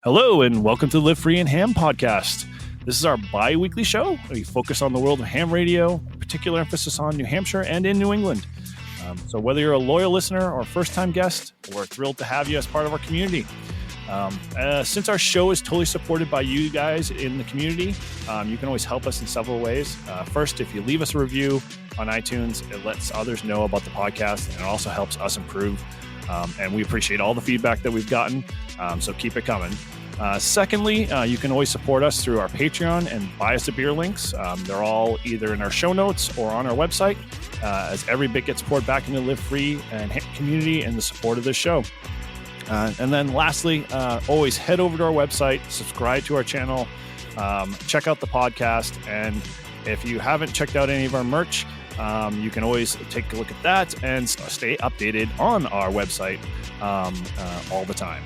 Hello, and welcome to the Live Free and Ham podcast. This is our bi-weekly show. We focus on the world of ham radio, particular emphasis on New Hampshire and in New England. So whether you're a loyal listener or a first-time guest, we're thrilled to have you as part of our community. Since our show is totally supported by you guys in the community, you can always help us in several ways. First, if you leave us a review on iTunes, it lets others know about the podcast, and it also helps us improve. And we appreciate all the feedback that we've gotten, so keep it coming. Secondly, you can always support us through our Patreon and buy us a beer links. They're all either in our show notes or on our website, as every bit gets poured back into the Live Free and community and the support of this show. And then lastly, always head over to our website, subscribe to our channel, check out the podcast. And if you haven't checked out any of our merch, you can always take a look at that and stay updated on our website all the time.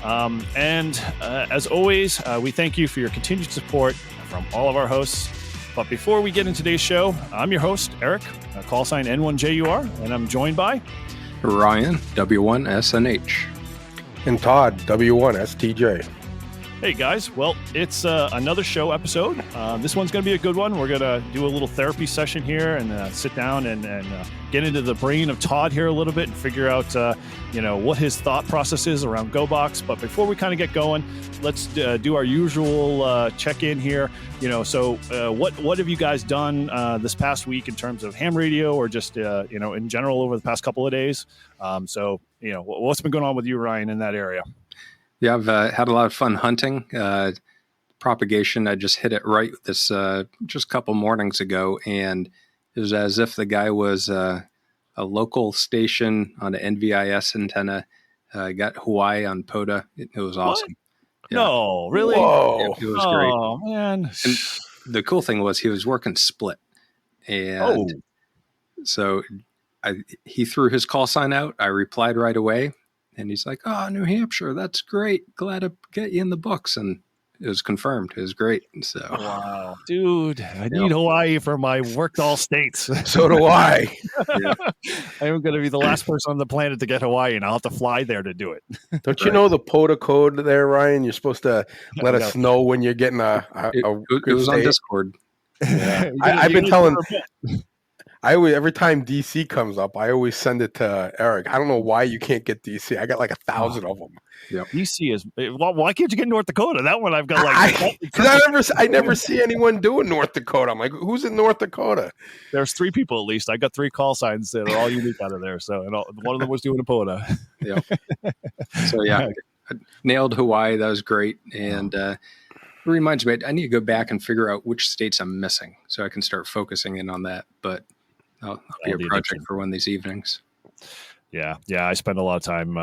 As always, we thank you for your continued support from all of our hosts. But before we get into today's show, I'm your host, Eric, call sign N1JUR, and I'm joined by Ryan, W1SNH. And Todd, W1STJ. Hey guys, well, it's another show episode. This one's going to be a good one. We're going to do a little therapy session here and sit down and get into the brain of Todd here a little bit and figure out, what his thought process is around GOBOX. But before we kind of get going, let's do our usual check-in here. What have you guys done this past week in terms of ham radio or just, in general over the past couple of days? What's been going on with you, Ryan, in that area? Yeah, I've had a lot of fun hunting. Propagation, I just hit it right this just a couple mornings ago, and it was as if the guy was a local station on an NVIS antenna. Got Hawaii on POTA. It was awesome. Yeah. No, really? Whoa. It was great. Oh, man. And the cool thing was he was working split. And so he threw his call sign out. I replied right away. And he's like, "Oh, New Hampshire, that's great. Glad to get you in the books." And it was confirmed. It was great. So, wow, dude, I need Hawaii for my worked all states. So do I. Yeah. I'm going to be the last person on the planet to get Hawaii, and I'll have to fly there to do it. Don't you know the POTA code there, Ryan? You're supposed to let us know when you're getting a it was on Discord. Yeah. I've been telling. Every time DC comes up, I always send it to Eric. I don't know why you can't get DC. I got like 1,000 of them. Yep. DC is why can't you get North Dakota? That one I've got I never see anyone doing North Dakota. I'm like, who's in North Dakota? There's 3 people at least. I got 3 call signs that are all unique out of there. So one of them was doing a POTA. Yeah. So yeah, I nailed Hawaii. That was great. And it reminds me, I need to go back and figure out which states I'm missing so I can start focusing in on that. But I'll be a project for one of these evenings. Yeah. I spend a lot of time,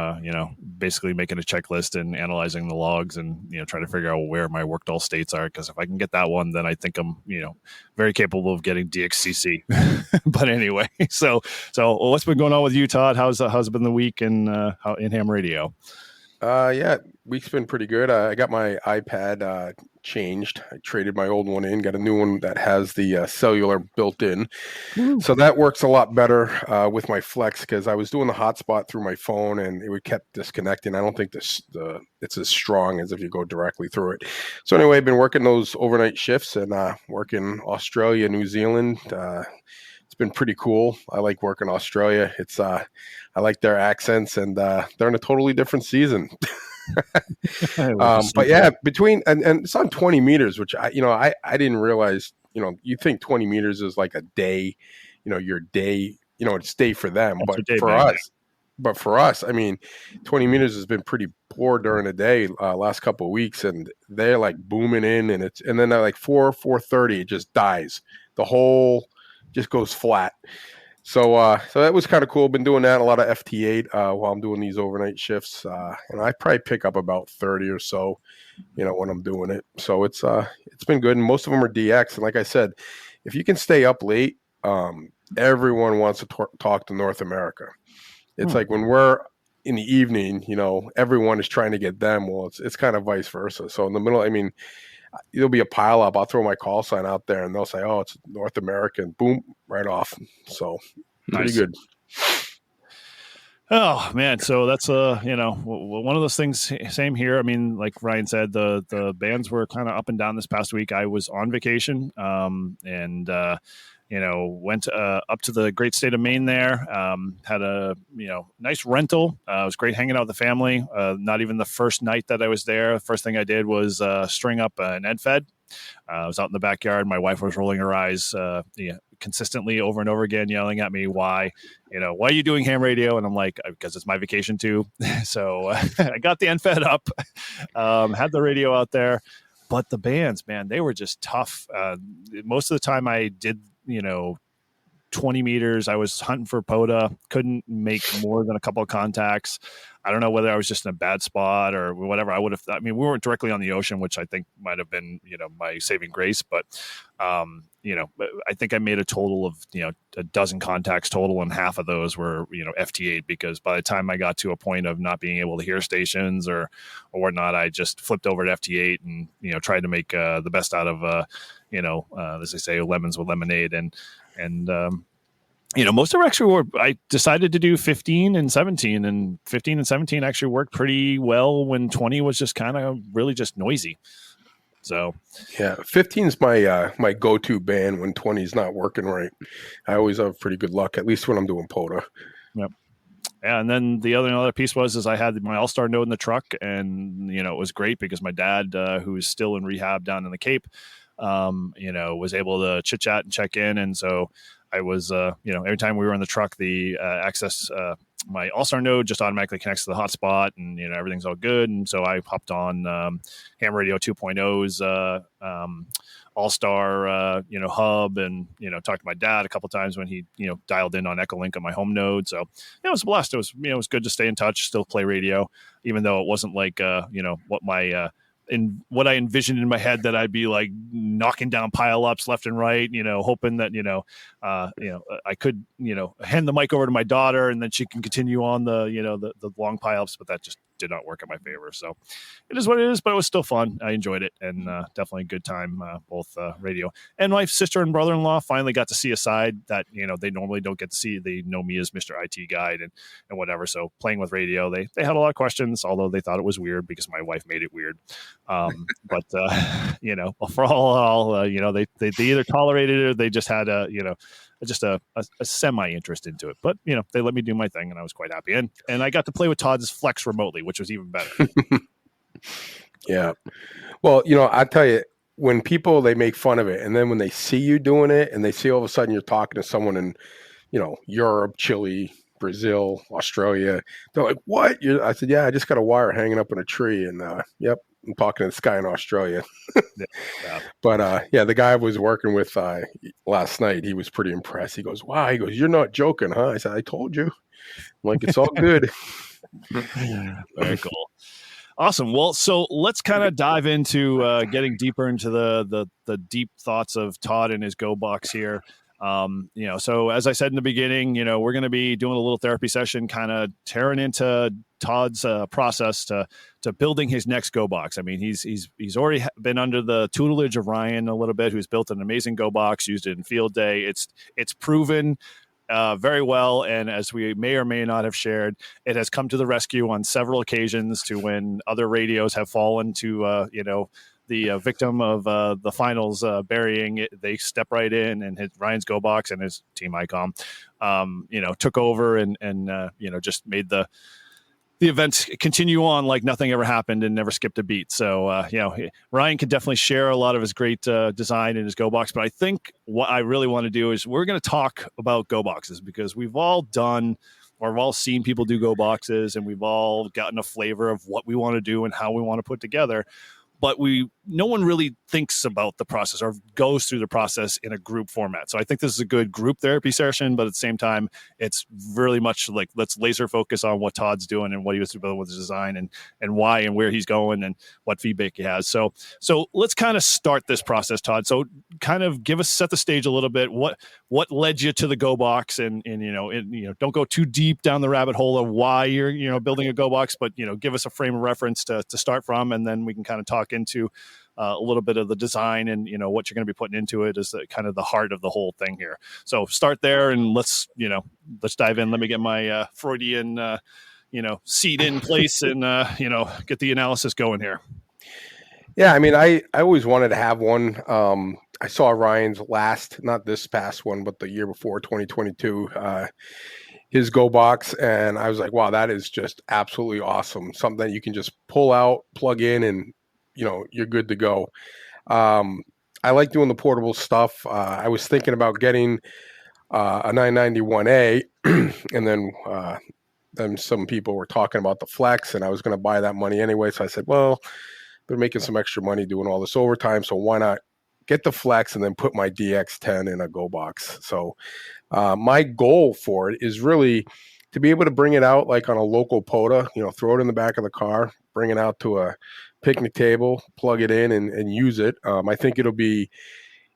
basically making a checklist and analyzing the logs and, trying to figure out where my worked all states are. Because if I can get that one, then I think I'm, very capable of getting DXCC. But anyway, so what's been going on with you, Todd? How's it been the week in ham radio? Week's been pretty good. I got my iPad changed. I traded my old one in, got a new one that has the cellular built in. So that works a lot better with my Flex because I was doing the hotspot through my phone and it kept disconnecting. I don't think it's as strong as if you go directly through it. So anyway, I've been working those overnight shifts and working Australia, New Zealand. It's been pretty cool. I like working Australia. It's I like their accents and they're in a totally different season. But yeah, between and it's on 20 meters, which I didn't realize. You think 20 meters is like a day, your day. It's day for them, but for us, I mean, 20 meters has been pretty poor during the day last couple of weeks, and they're like booming in, and then at like 4:30 it just dies. The whole just goes flat. So that was kind of cool. Been doing that, a lot of FT8 while I'm doing these overnight shifts. And I probably pick up about 30 or so, when I'm doing it. So it's been good. And most of them are DX. And like I said, if you can stay up late, everyone wants to talk to North America. It's like when we're in the evening, everyone is trying to get them. Well, it's kind of vice versa. So in the middle, I mean, there'll be a pile up. I'll throw my call sign out there and they'll say, "Oh, it's North American." Boom, right off. So pretty good. Oh man, so that's one of those things. Same here. I mean, like Ryan said, the bands were kind of up and down this past week. I was on vacation, and went up to the great state of Maine there. Had a nice rental. It was great hanging out with the family. Not even the first night that I was there. The first thing I did was string up an ed fed. I was out in the backyard. My wife was rolling her eyes consistently over and over again, yelling at me, why are you doing ham radio? And I'm like, because it's my vacation too. So I got the end fed up, had the radio out there. But the bands, man, they were just tough. Most of the time I did, 20 meters. I was hunting for POTA, couldn't make more than a couple of contacts. I don't know whether I was just in a bad spot or whatever. We weren't directly on the ocean, which I think might have been, my saving grace. But, I think I made a total of, a dozen contacts total, and half of those were, FT8, because by the time I got to a point of not being able to hear stations or whatnot, I just flipped over to FT8 and, tried to make the best out of, as they say, lemons with lemonade. And most of them actually I decided to do 15 and 17, and 15 and 17 actually worked pretty well when 20 was just kind of really just noisy. So yeah, 15 is my go-to band when 20 is not working right. I always have pretty good luck, at least when I'm doing POTA. Yep. Yeah, and then the other piece is I had my All-Star node in the truck, and it was great because my dad, who's still in rehab down in the Cape, was able to chit chat and check in, and so I was, every time we were in the truck, the access, my All-Star node just automatically connects to the hotspot, and, everything's all good. And so I hopped on Ham Radio 2.0's All-Star, hub, and, talked to my dad a couple times when he, dialed in on Echolink on my home node. So it was a blast. It was, it was good to stay in touch, still play radio, even though it wasn't like, what my, in what I envisioned in my head, that I'd be like knocking down pile-ups left and right, hoping that, I could, hand the mic over to my daughter and then she can continue on the long pile-ups, but that just did not work in my favor. So it is what it is, but it was still fun. I enjoyed it, and definitely a good time, both radio. And my sister and brother-in-law finally got to see a side that, they normally don't get to see. They know me as Mr. IT guide and whatever. So playing with radio, they had a lot of questions, although they thought it was weird because my wife made it weird. But for all, they either tolerated it or they just had a semi interest into it. But they let me do my thing, and I was quite happy. And I got to play with Todd's Flex remotely, which was even better. Yeah. Well, I tell you, when people, they make fun of it, and then when they see you doing it, and they see all of a sudden you're talking to someone in, Europe, Chile, Brazil, Australia, they're like, "What?" I said, "Yeah, I just got a wire hanging up in a tree, and yep, I'm talking to this guy in Australia." Yeah. But the guy I was working with last night, he was pretty impressed. He goes, "Wow," he goes, "You're not joking, huh?" I said, "I told you." I'm like, "It's all good." Very cool. Awesome. Well, so let's kind of dive into getting deeper into the deep thoughts of Todd and his GOBOX here. So as I said in the beginning, we're going to be doing a little therapy session, kind of tearing into Todd's process to building his next GOBOX. I mean, he's already been under the tutelage of Ryan a little bit, who's built an amazing GOBOX, used it in field day. It's proven very well, and as we may or may not have shared, it has come to the rescue on several occasions to when other radios have fallen to the victim of the finals burying it. They step right in, and Ryan's GOBOX and his team ICOM took over and just made the events continue on like nothing ever happened and never skipped a beat. So, Ryan could definitely share a lot of his great design in his GOBOX. But I think what I really want to do is we're going to talk about GOBOXes, because we've all done, or we've all seen people do GOBOXes, and we've all gotten a flavor of what we want to do and how we want to put together. But no one really thinks about the process or goes through the process in a group format. So I think this is a good group therapy session, but at the same time, it's really much like, let's laser focus on what Todd's doing and what he was doing with his design and why and where he's going and what feedback he has. So let's kind of start this process, Todd. So kind of set the stage a little bit. What led you to the GOBOX, and don't go too deep down the rabbit hole of why you're building a GOBOX, but give us a frame of reference to start from, and then we can kind of talk talk into a little bit of the design and, what you're going to be putting into it is kind of the heart of the whole thing here. So start there and let's dive in. Let me get my Freudian, seat in place and, get the analysis going here. Yeah, I mean, I always wanted to have one. I saw Ryan's not this past one, but the year before, 2022, his GOBOX, and I was like, wow, that is just absolutely awesome. Something that you can just pull out, plug in, and, you're good to go. I like doing the portable stuff. I was thinking about getting a 991A, and then some people were talking about the Flex, and I was going to buy that money anyway. So I said, well, they're making some extra money doing all this overtime, so why not get the Flex and then put my DX10 in a GOBOX? So my goal for it is really to be able to bring it out like on a local POTA, throw it in the back of the car, bring it out to a picnic table, plug it in and use it. I think it'll be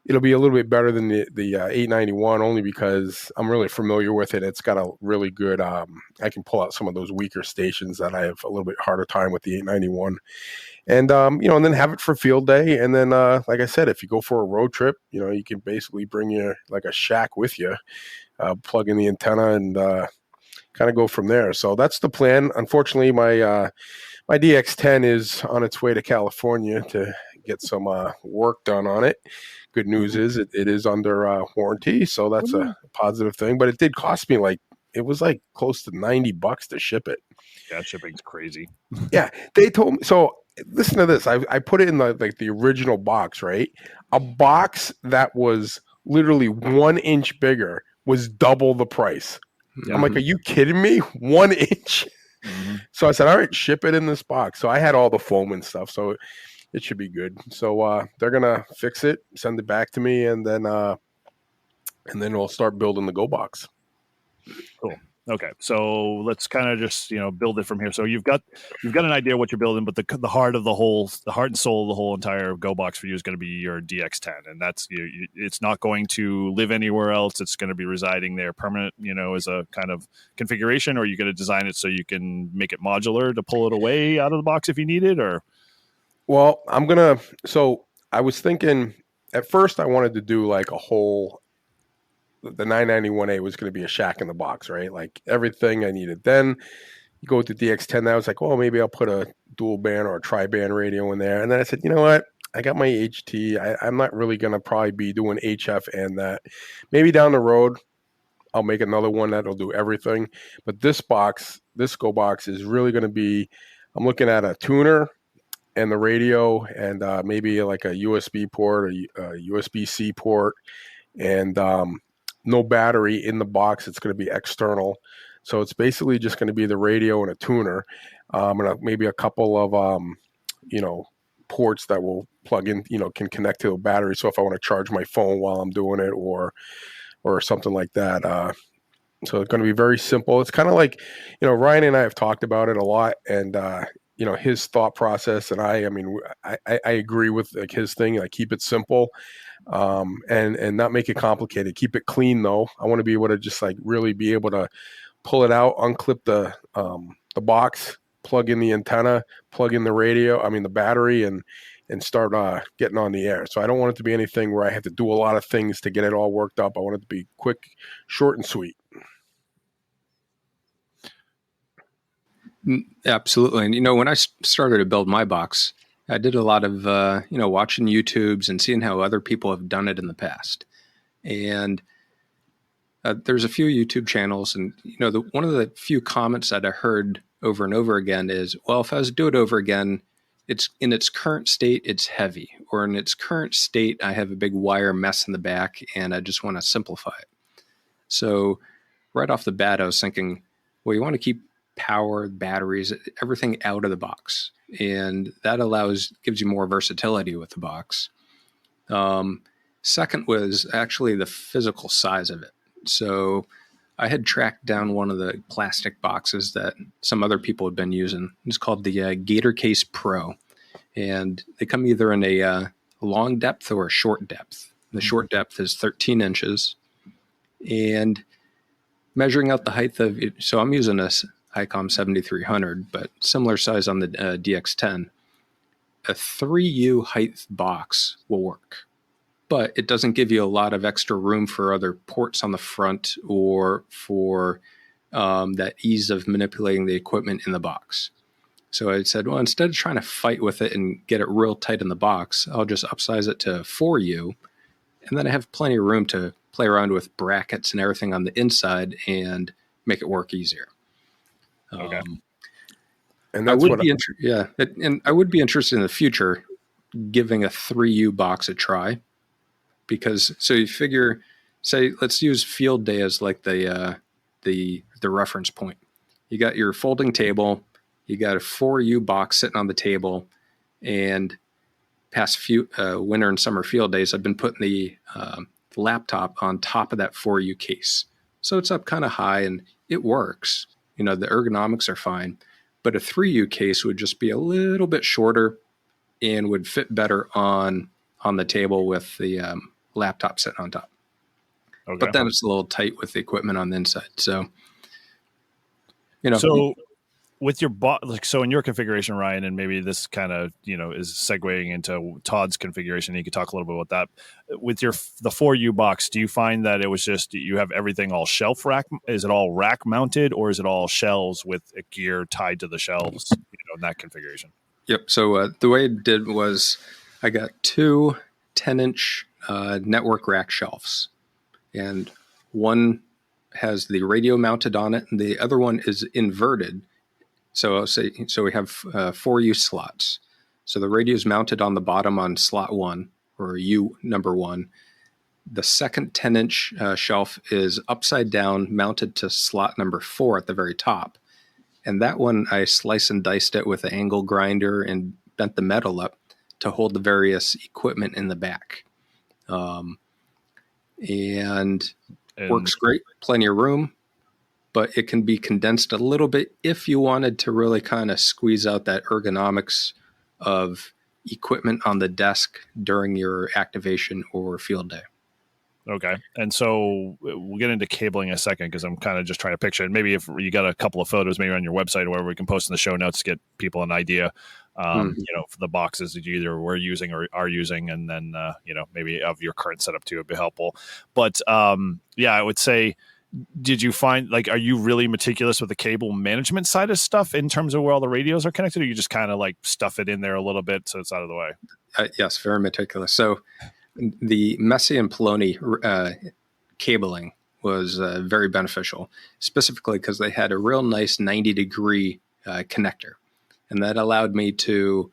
a little bit better than the 891 only because I'm really familiar with it. It's got a really good, I can pull out some of those weaker stations that I have a little bit harder time with the 891. And, and then have it for field day. And then, like I said, if you go for a road trip, you can basically bring your like a shack with you, plug in the antenna and kind of go from there. So that's the plan. Unfortunately, my DX10 is on its way to California to get some work done on it. Good news is it is under warranty. So that's a positive thing. But it did cost me it was close to $90 to ship it. Yeah, shipping's crazy. Yeah, they told me. So listen to this. I put it in the original box, right? A box that was literally 1 inch bigger was double the price. I'm like, are you kidding me? 1 inch? Mm-hmm. So I said, all right, ship it in this box. So I had all the foam and stuff, so it should be good. So they're gonna fix it, send it back to me, and then we'll start building the GOBOX. Cool. Okay, so let's kind of just build it from here. So you've got an idea what you're building, but the heart and soul of the whole entire GOBOX for you is going to be your DX10, and that's it's not going to live anywhere else. It's going to be residing there permanent, as a kind of configuration. Or are you going to design it so you can make it modular to pull it away out of the box if you need it? Or well, So I was thinking at first I wanted to do like a whole. The 991A was going to be a shack in the box, right? Like everything I needed. Then you go with the DX10. That was like, well, maybe I'll put a dual band or a tri-band radio in there. And then I said, you know what? I got my HT. I'm not really going to probably be doing HF and that. Maybe down the road, I'll make another one that'll do everything. But this GOBOX is really going to be, I'm looking at a tuner and the radio and maybe like a USB port or a USB-C port and no battery in the box. It's going to be external. So it's basically just going to be the radio and a tuner and maybe a couple of, ports that will plug in, can connect to a battery. So if I want to charge my phone while I'm doing it or something like that. So it's going to be very simple. It's kind of like, Ryan and I have talked about it a lot and, his thought process and I agree with like his thing, like keep it simple. And not make it complicated. Keep it clean though. I want to be able to just like really be able to pull it out, unclip the box, plug in the antenna, plug in the battery and start getting on the air. So I don't want it to be anything where I have to do a lot of things to get it all worked up. I want it to be quick, short and sweet. Absolutely. And, when I started to build my box, I did a lot of, watching YouTubes and seeing how other people have done it in the past. And there's a few YouTube channels. And, one of the few comments that I heard over and over again is, well, if I was to do it over again, it's in its current state, it's heavy. Or in its current state, I have a big wire mess in the back and I just want to simplify it. So right off the bat, I was thinking, well, you want to keep power, batteries, everything out of the box. And that gives you more versatility with the box. Second was actually the physical size of it. So I had tracked down one of the plastic boxes that some other people had been using. It's called the Gator Case Pro. And they come either in a long depth or a short depth. The short depth is 13 inches. And measuring out the height of it, so I'm using a ICOM 7300, but similar size on the DX10. a 3U height box will work, but it doesn't give you a lot of extra room for other ports on the front or for that ease of manipulating the equipment in the box. So I said, well, instead of trying to fight with it and get it real tight in the box, I'll just upsize it to 4U, and then I have plenty of room to play around with brackets and everything on the inside and make it work easier. Okay. And that's and I would be interested in the future giving a 3U box a try, because so you figure, say, let's use field day as like the reference point. You got your folding table, you got a 4U box sitting on the table, and past few winter and summer field days, I've been putting the laptop on top of that 4U case. So it's up kind of high and it works. The ergonomics are fine, but a 3U case would just be a little bit shorter and would fit better on the table with the laptop sitting on top. Okay. But then it's a little tight with the equipment on the inside. So, So with your so in your configuration, Ryan, and maybe this kind of, is segueing into Todd's configuration. You could talk a little bit about that. With the 4U box, do you find that it was just, you have everything all shelf rack? Is it all rack mounted, or is it all shelves with a gear tied to the shelves, in that configuration? Yep. So the way it did was I got two 10-inch network rack shelves, and one has the radio mounted on it, and the other one is inverted. So we have 4U slots. So the radio is mounted on the bottom on slot 1, or U number 1. The second 10-inch shelf is upside down, mounted to slot number 4 at the very top. And that one, I slice and diced it with an angle grinder and bent the metal up to hold the various equipment in the back. And works great, plenty of room. But it can be condensed a little bit if you wanted to really kind of squeeze out that ergonomics of equipment on the desk during your activation or field day. Okay. And so we'll get into cabling in a second, because I'm kind of just trying to picture it. Maybe if you got a couple of photos, maybe on your website or wherever, we can post in the show notes to get people an idea, for the boxes that you either were using or are using, and then, maybe of your current setup too would be helpful. But I would say, did you find, are you really meticulous with the cable management side of stuff in terms of where all the radios are connected, or you just kind of stuff it in there a little bit so it's out of the way? Yes, very meticulous. So the Messi and Poloni cabling was very beneficial, specifically because they had a real nice 90-degree connector. And that allowed me to,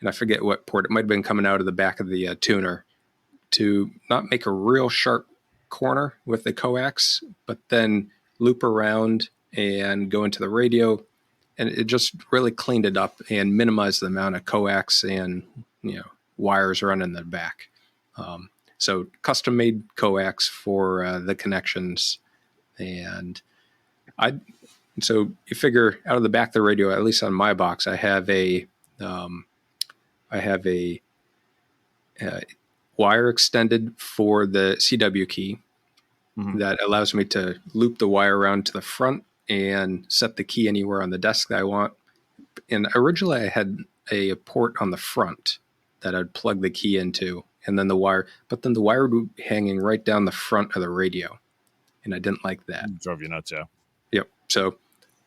and I forget what port, it might have been coming out of the back of the tuner, to not make a real sharp corner with the coax, but then loop around and go into the radio, and it just really cleaned it up and minimized the amount of coax and wires running in the back. So custom made coax for the connections, and so you figure out of the back of the radio, at least on my box, I have a wire extended for the CW key. Mm-hmm. That allows me to loop the wire around to the front and set the key anywhere on the desk that I want. And originally I had a port on the front that I'd plug the key into, and then the wire would be hanging right down the front of the radio. And I didn't like that. It drove you nuts, yeah. Yep. So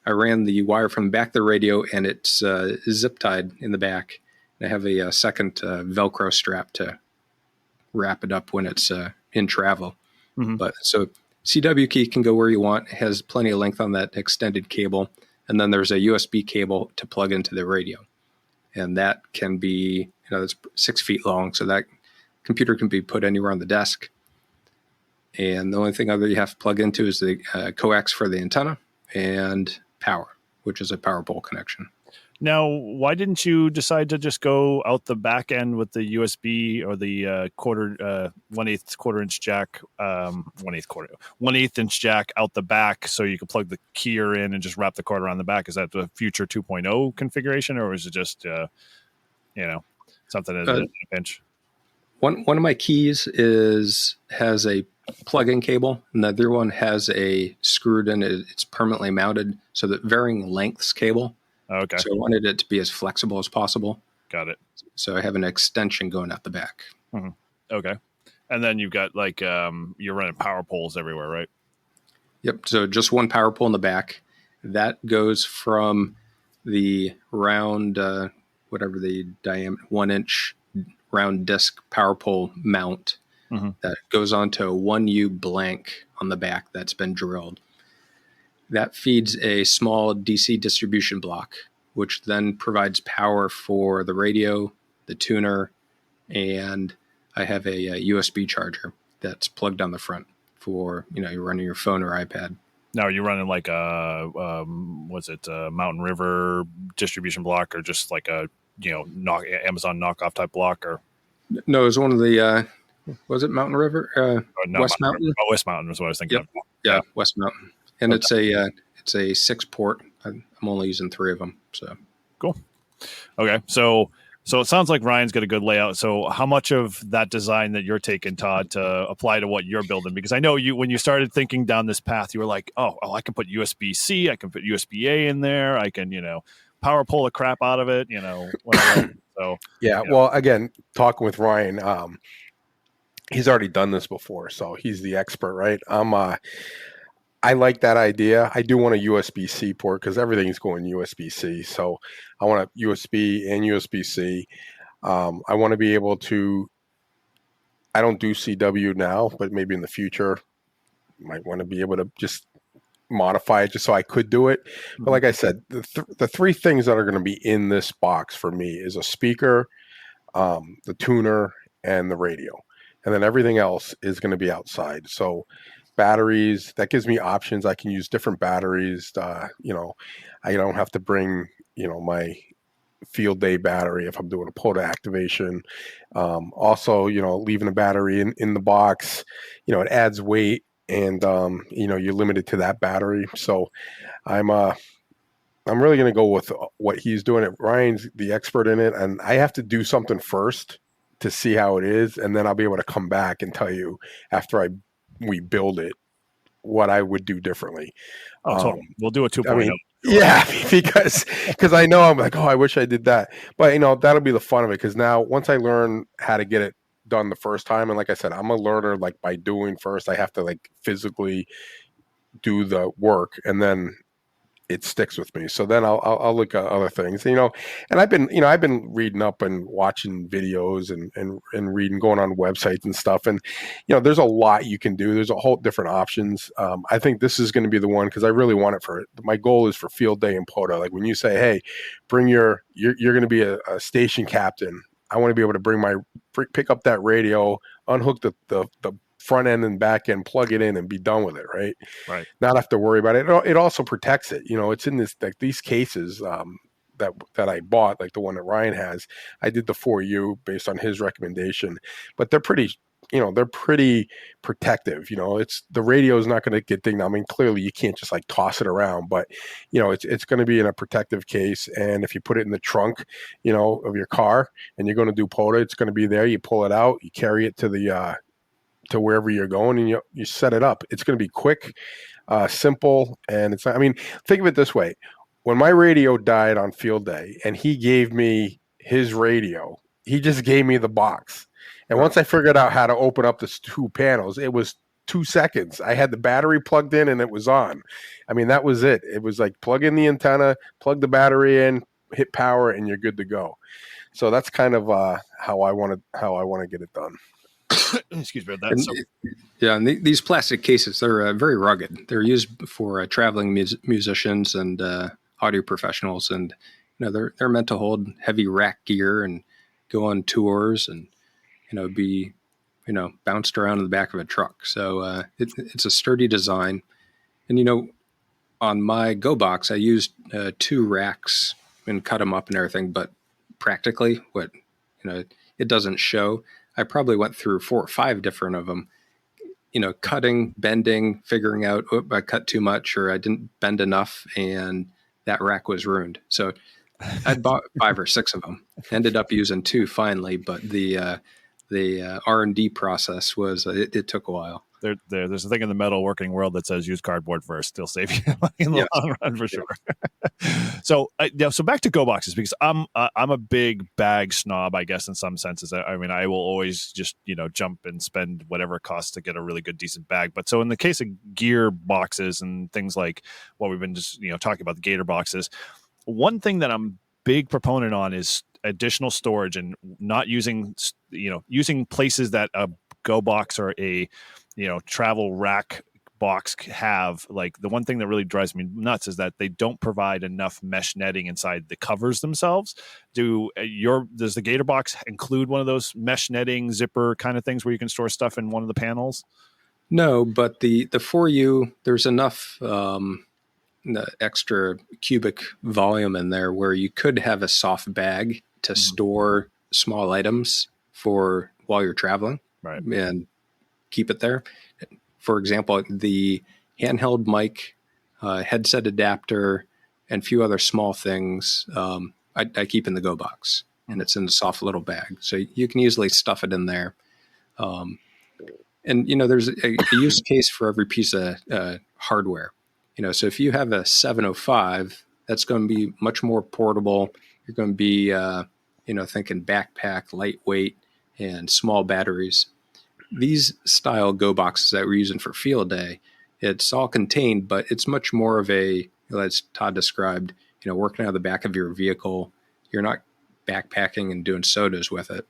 I ran the wire from the back of the radio, and it's zip tied in the back. And I have a second Velcro strap to wrap it up when it's in travel. Mm-hmm. But so CW key can go where you want. It has plenty of length on that extended cable. And then there's a USB cable to plug into the radio. And that can be, it's 6 feet long. So that computer can be put anywhere on the desk. And the only thing other you have to plug into is the coax for the antenna and power, which is a power pole connection. Now, why didn't you decide to just go out the back end with the USB or the 1/8 quarter-inch jack, 1/8 inch jack out the back, so you could plug the keyer in and just wrap the cord around the back? Is that the future 2.0 configuration, or is it just something in a pinch? One of my keys has a plug-in cable, and the other one has a screwed in. It's permanently mounted, so that varying lengths cable. Okay. So I wanted it to be as flexible as possible. Got it. So I have an extension going out the back. Mm-hmm. Okay. And then you've got like, you're running power poles everywhere, right? Yep. So just one power pole in the back. That goes from the round, whatever the diameter, 1-inch round disc power pole mount that goes onto a 1U blank on the back that's been drilled. That feeds a small DC distribution block, which then provides power for the radio, the tuner, and I have a USB charger that's plugged on the front for, you're running your phone or iPad. Now, are you running like a Mountain River distribution block, or just like a Amazon knockoff type block? Or no, it was one of the was it Mountain River? West Mountain. West Mountain is what I was thinking of. Yeah, West Mountain, and it's a 6-port. I'm only using 3 of them. So cool. Okay, so it sounds like Ryan's got a good layout. So how much of that design that you're taking, Todd, to apply to what you're building? Because I know when you started thinking down this path, you were like, oh, I can put USB-C, I can put USB-A in there, I can, power pull the crap out of it, whatever. So yeah. Well, again, talking with Ryan, he's already done this before, so he's the expert, right? I like that idea. I do want a USB-C port because everything's going USB-C. So I want a USB and USB-C. I want to be able to, I don't do CW now, but maybe in the future, might want to be able to just modify it just so I could do it. But like I said, the 3 things that are going to be in this box for me is a speaker, the tuner, and the radio. And then everything else is going to be outside. So batteries, that gives me options. I can use different batteries. I don't have to bring, my field day battery if I'm doing a POTA activation. Also, leaving a battery in the box, it adds weight, and, you're limited to that battery. So I'm really going to go with what he's doing. Ryan's the expert in it, and I have to do something first to see how it is. And then I'll be able to come back and tell you after we build it what I would do differently. Totally. We'll do a 2.0. I mean, yeah, because I know I'm like, oh, I wish I did that. But, that'll be the fun of it, because now once I learn how to get it done the first time, and like I said, I'm a learner, like by doing first, I have to like physically do the work, and then it sticks with me. So then I'll look at other things, and I've been reading up and watching videos and reading, going on websites and stuff. And, there's a lot you can do. There's a whole different options. I think this is going to be the one, because I really want it my goal is for field day and POTA. Like when you say, hey, you're going to be a station captain. I want to be able to pick up that radio, unhook the front end and back end, plug it in, and be done with it. Right. Not have to worry about it. It also protects it. It's in these cases that I bought, like the one that Ryan has. I did the 4U based on his recommendation, but they're pretty protective. It's the radio is not going to get dinged. I mean, clearly you can't just like toss it around, but it's going to be in a protective case. And if you put it in the trunk, of your car, and you're going to do POTA, it's going to be there. You pull it out, you carry it to wherever you're going, and you set it up. It's going to be quick, simple, and it's not, I mean, think of it this way. When my radio died on field day and he gave me his radio, he just gave me the box. And once I figured out how to open up the 2 panels, it was 2 seconds. I had the battery plugged in and it was on. I mean, that was it. It was like plug in the antenna, plug the battery in, hit power, and you're good to go. So that's kind of how I want to get it done. Excuse me about that. And these plastic cases, they're very rugged. They're used for traveling musicians and audio professionals, and they're meant to hold heavy rack gear and go on tours and be bounced around in the back of a truck. So it's a sturdy design. And on my GOBOX, I used 2 racks and cut them up and everything, but practically it doesn't show. I probably went through 4 or 5 different of them, cutting, bending, figuring out, I cut too much or I didn't bend enough, and that rack was ruined. So I bought 5 or 6 of them, ended up using 2 finally, but the R&D process was, it took a while. There's a thing in the metalworking world that says use cardboard first. They'll save you in the long run for sure. So back to GOBOXes, because I'm a big bag snob, I guess, in some senses. I mean, I will always just jump and spend whatever it costs to get a really good, decent bag. But so in the case of gear boxes and things like what we've been just talking about, the Gator boxes, one thing that I'm big proponent on is additional storage and not using places that a GOBOX or a travel rack box have. Like, the one thing that really drives me nuts is that they don't provide enough mesh netting inside the covers themselves. Does the Gator box include one of those mesh netting zipper kind of things where you can store stuff in one of the panels? No, but the 4U, there's enough extra cubic volume in there where you could have a soft bag to store small items for while you're traveling, right, and keep it there. For example, the handheld mic, headset adapter, and a few other small things I keep in the GOBOX, and it's in a soft little bag, so you can easily stuff it in there. And there's a use case for every piece of hardware. So if you have a 705, that's going to be much more portable. You're going to be thinking backpack, lightweight, and small batteries. These style GOBOXes that we're using for field day, it's all contained, but it's much more of a, as Todd described, working out of the back of your vehicle. You're not backpacking and doing sodas with it.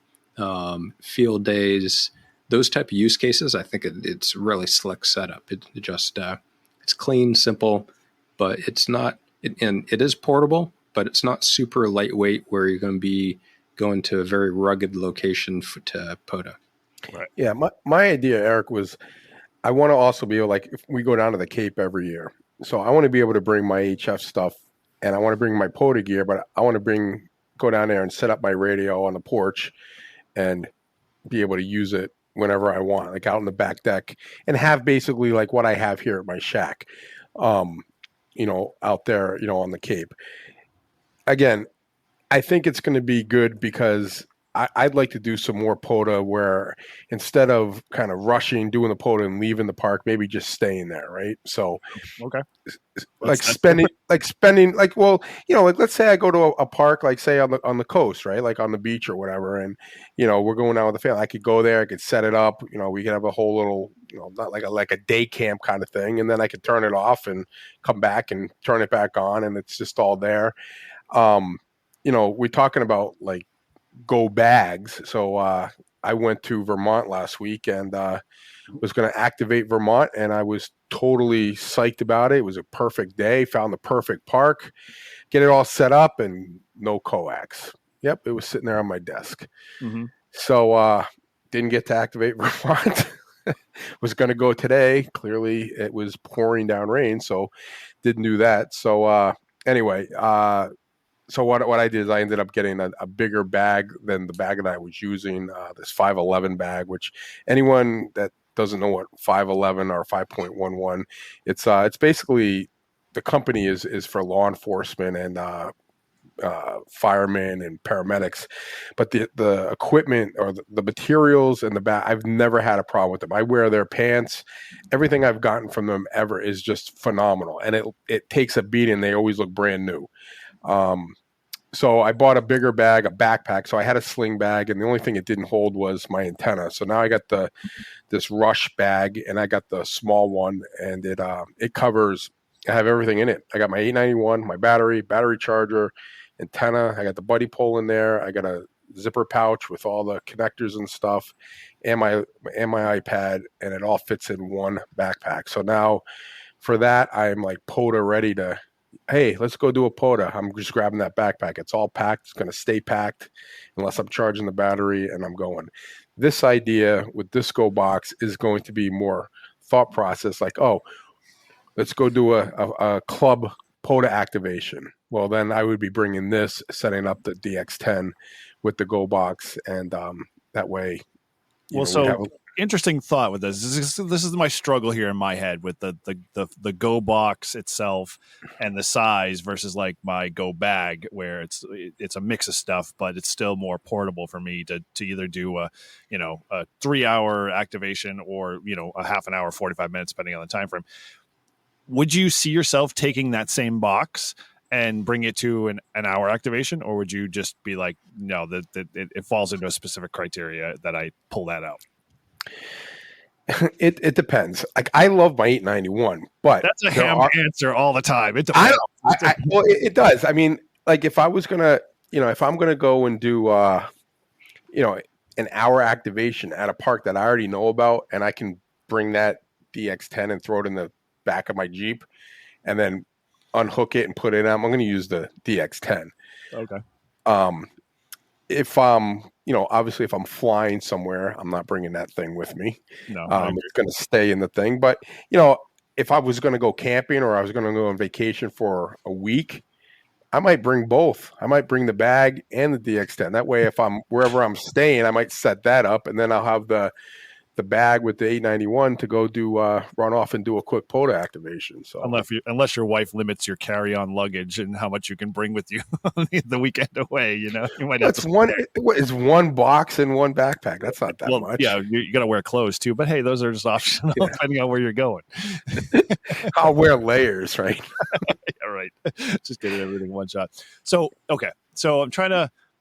Field days, those type of use cases, I think it's really slick setup. It's clean, simple, but it's not, and it is portable, but it's not super lightweight where you're going to be going to a very rugged location to POTA. Right. Yeah, my idea, Eric, was I want to also be able, like, if we go down to the Cape every year, so I want to be able to bring my HF stuff, and I want to bring my POTA gear, but I want to go down there and set up my radio on the porch and be able to use it whenever I want, like out on the back deck, and have basically like what I have here at my shack, out there, on the Cape. Again, I think it's going to be good because I'd like to do some more POTA where instead of kind of rushing, doing the POTA and leaving the park, maybe just staying there, right? So, okay, let's say I go to a park, like say on the coast, right, like on the beach or whatever, and we're going out with the family. I could go there, I could set it up, we could have a whole little, not like a day camp kind of thing, and then I could turn it off and come back and turn it back on, and it's just all there. We're talking about like go bags. So I went to Vermont last week and was going to activate Vermont, and I was totally psyched about it. It was a perfect day, found the perfect park, get it all set up, and no coax. Yep, it was sitting there on my desk. Mm-hmm. So didn't get to activate Vermont. Was going to go today. Clearly it was pouring down rain, so didn't do that. So anyway, so what I did is I ended up getting a bigger bag than the bag that I was using, this 511 bag, which anyone that doesn't know what 511 or 5.11, it's basically, the company is for law enforcement and firemen and paramedics, but the equipment or the materials and the bag, I've never had a problem with them. I wear their pants. Everything I've gotten from them ever is just phenomenal, and it takes a beating. They always look brand new. So I bought a bigger bag, a backpack. So I had a sling bag, and the only thing it didn't hold was my antenna. So now I got this Rush bag, and I got the small one, and it covers. I have everything in it. I got my 891, my battery charger, antenna. I got the buddy pole in there. I got a zipper pouch with all the connectors and stuff, and my iPad, and it all fits in one backpack. So now for that, I'm like POTA ready to, hey, let's go do a POTA. I'm just grabbing that backpack. It's all packed. It's going to stay packed unless I'm charging the battery, and I'm going. This idea with this GOBOX is going to be more thought process, like, oh, let's go do a club POTA activation. Well, then I would be bringing this, setting up the DX10 with the GOBOX, and that way. interesting thought with this. This is my struggle here in my head with the GOBOX itself and the size versus like my Go bag, where it's a mix of stuff, but it's still more portable for me to either do a 3-hour activation or a half an hour, 45 minutes, depending on the time frame. Would you see yourself taking that same box and bring it to an hour activation, or would you just be like, no, that it falls into a specific criteria that I pull that out? It depends. Like, I love my 891, but that's a ham answer all the time. It depends. Well, it does. I mean, like, if I was gonna, if I'm gonna go and do, an hour activation at a park that I already know about, and I can bring that DX10 and throw it in the back of my Jeep, and then unhook it and put it in, I'm going to use the DX10. Okay. If I'm, obviously if I'm flying somewhere, I'm not bringing that thing with me. No, it's going to stay in the thing. But, if I was going to go camping or I was going to go on vacation for a week, I might bring both. I might bring the bag and the DX10. That way, if I'm wherever I'm staying, I might set that up, and then I'll have the bag with the 891 to go do run off and do a quick POTA activation. So unless your wife limits your carry-on luggage and how much you can bring with you the weekend away, you might have it's one box and one backpack. That's not that much. Yeah, you got to wear clothes too, but hey, those are just optional depending on where you're going. I'll wear layers, right? Yeah, right. Just get everything in one shot. So okay, so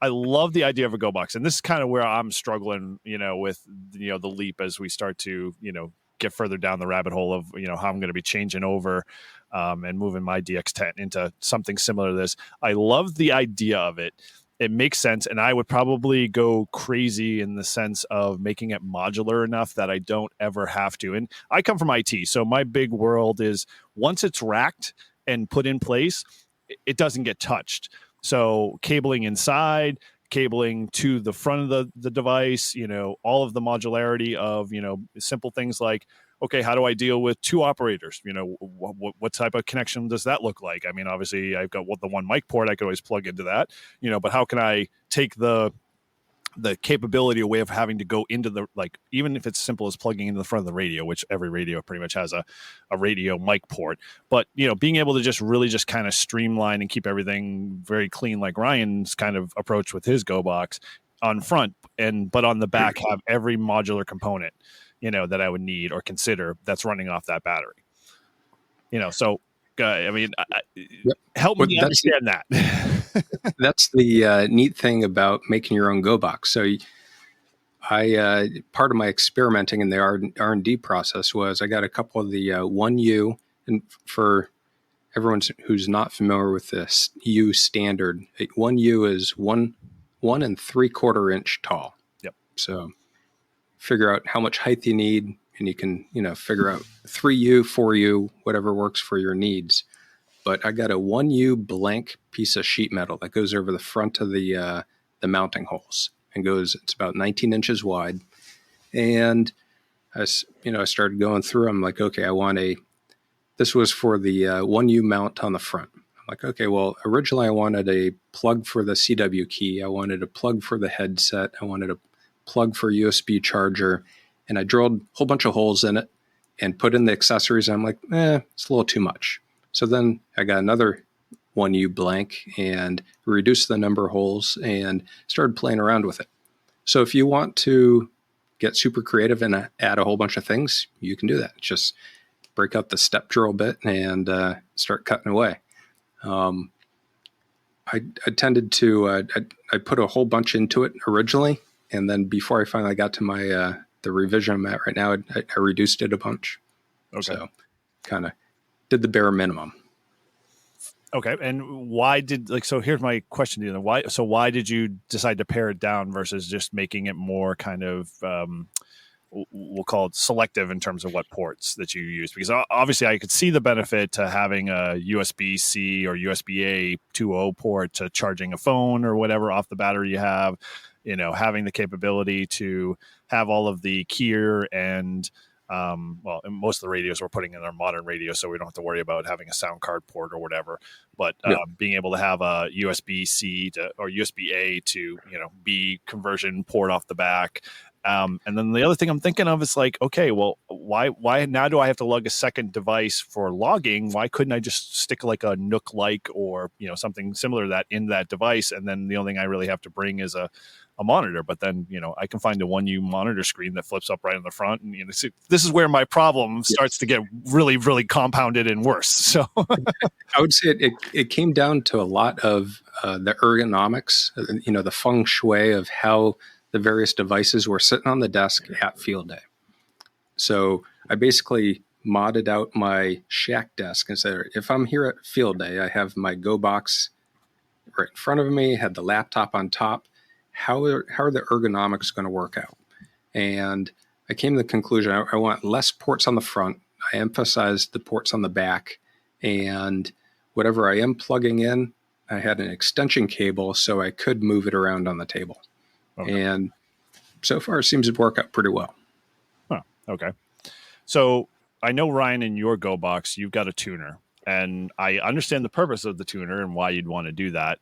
I love the idea of a GOBOX, and this is kind of where I'm struggling, with the leap as we start to get further down the rabbit hole of how I'm going to be changing over and moving my DX10 into something similar to this. I love the idea of it. It makes sense, and I would probably go crazy in the sense of making it modular enough that I don't ever have to. And I come from IT, so my big world is once it's racked and put in place, it doesn't get touched. So cabling inside, cabling to the front of the device, all of the modularity of, simple things like, okay, how do I deal with two operators? What type of connection does that look like? I mean, obviously I've got the one mic port, I could always plug into that, but how can I take the capability away of having to go into even if it's simple as plugging into the front of the radio, which every radio pretty much has a radio mic port, but being able to just really just kind of streamline and keep everything very clean, like Ryan's kind of approach with his GOBOX on front, but on the back have every modular component that I would need or consider that's running off that battery. So I mean, help me understand that. That's the neat thing about making your own GOBOX. So I part of my experimenting in the R&D process was I got a couple of the 1U, and for everyone who's not familiar with this U standard, 1U is 1 3/4 inch tall. Yep. So figure out how much height you need, and you can figure out 3U, 4U, whatever works for your needs. But I got a 1U blank piece of sheet metal that goes over the front of the mounting holes and it's about 19 inches wide. And I started going through. I'm like, okay, this was for the 1U mount on the front. I'm like, okay, well, originally I wanted a plug for the CW key. I wanted a plug for the headset. I wanted a plug for USB charger. And I drilled a whole bunch of holes in it and put in the accessories. I'm like, it's a little too much. So then I got another 1U blank and reduced the number of holes and started playing around with it. So if you want to get super creative and add a whole bunch of things, you can do that. Just break out the step drill bit and start cutting away. I tended to, I put a whole bunch into it originally. And then before I finally got to my the revision I'm at right now, I reduced it a bunch. Okay. So kind of did the bare minimum. Okay. And why so here's my question to you. Why did you decide to pare it down versus just making it more kind of, we'll call it selective in terms of what ports that you use? Because obviously I could see the benefit to having a USB-C or USB-A 2.0 port to charging a phone or whatever off the battery you have, having the capability to have all of the keyer and, most of the radios we're putting in our modern radios, so we don't have to worry about having a sound card port or whatever. But being able to have a USB-C or USB-A to B conversion port off the back, And then the other thing I'm thinking of is like, okay, well, why now do I have to lug a second device for logging? Why couldn't I just stick like a Nook-like or, you know, something similar to that in that device? And then the only thing I really have to bring is a monitor. But then, you know, I can find a 1U monitor screen that flips up right in the front. And, you know, this is where my problem starts to get really, really compounded and worse. So I would say it came down to a lot of the ergonomics, you know, the feng shui of how the various devices were sitting on the desk at field day. So I basically modded out my shack desk and said, if I'm here at field day, I have my GOBOX right in front of me, had the laptop on top. How are the ergonomics going to work out? And I came to the conclusion I want less ports on the front. I emphasized the ports on the back, and whatever I am plugging in, I had an extension cable so I could move it around on the table. Okay. And so far it seems to work out pretty well. Huh. Okay. So I know, Ryan, in your GOBOX, you've got a tuner, and I understand the purpose of the tuner and why you'd want to do that.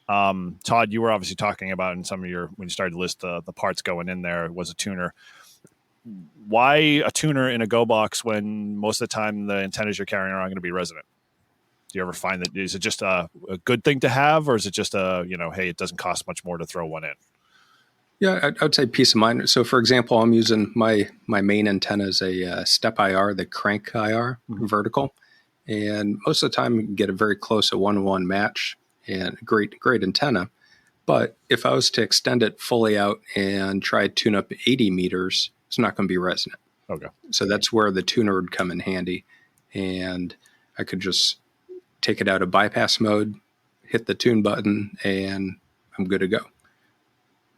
Todd, you were obviously talking about in some of your, when you started to list the parts going in there, was a tuner. Why a tuner in a GOBOX when most of the time the antennas you're carrying around are going to be resonant? Do you ever find that, is it just a good thing to have, or is it just you know, hey, it doesn't cost much more to throw one in? Yeah, I would say peace of mind. So, for example, I'm using my main antenna is a step IR, the crank IR vertical. And most of the time you can get a very close, a 1-to-1 match and great antenna. But if I was to extend it fully out and try to tune up 80 meters, it's not going to be resonant. Okay. So that's where the tuner would come in handy. And I could just take it out of bypass mode, hit the tune button, and I'm good to go.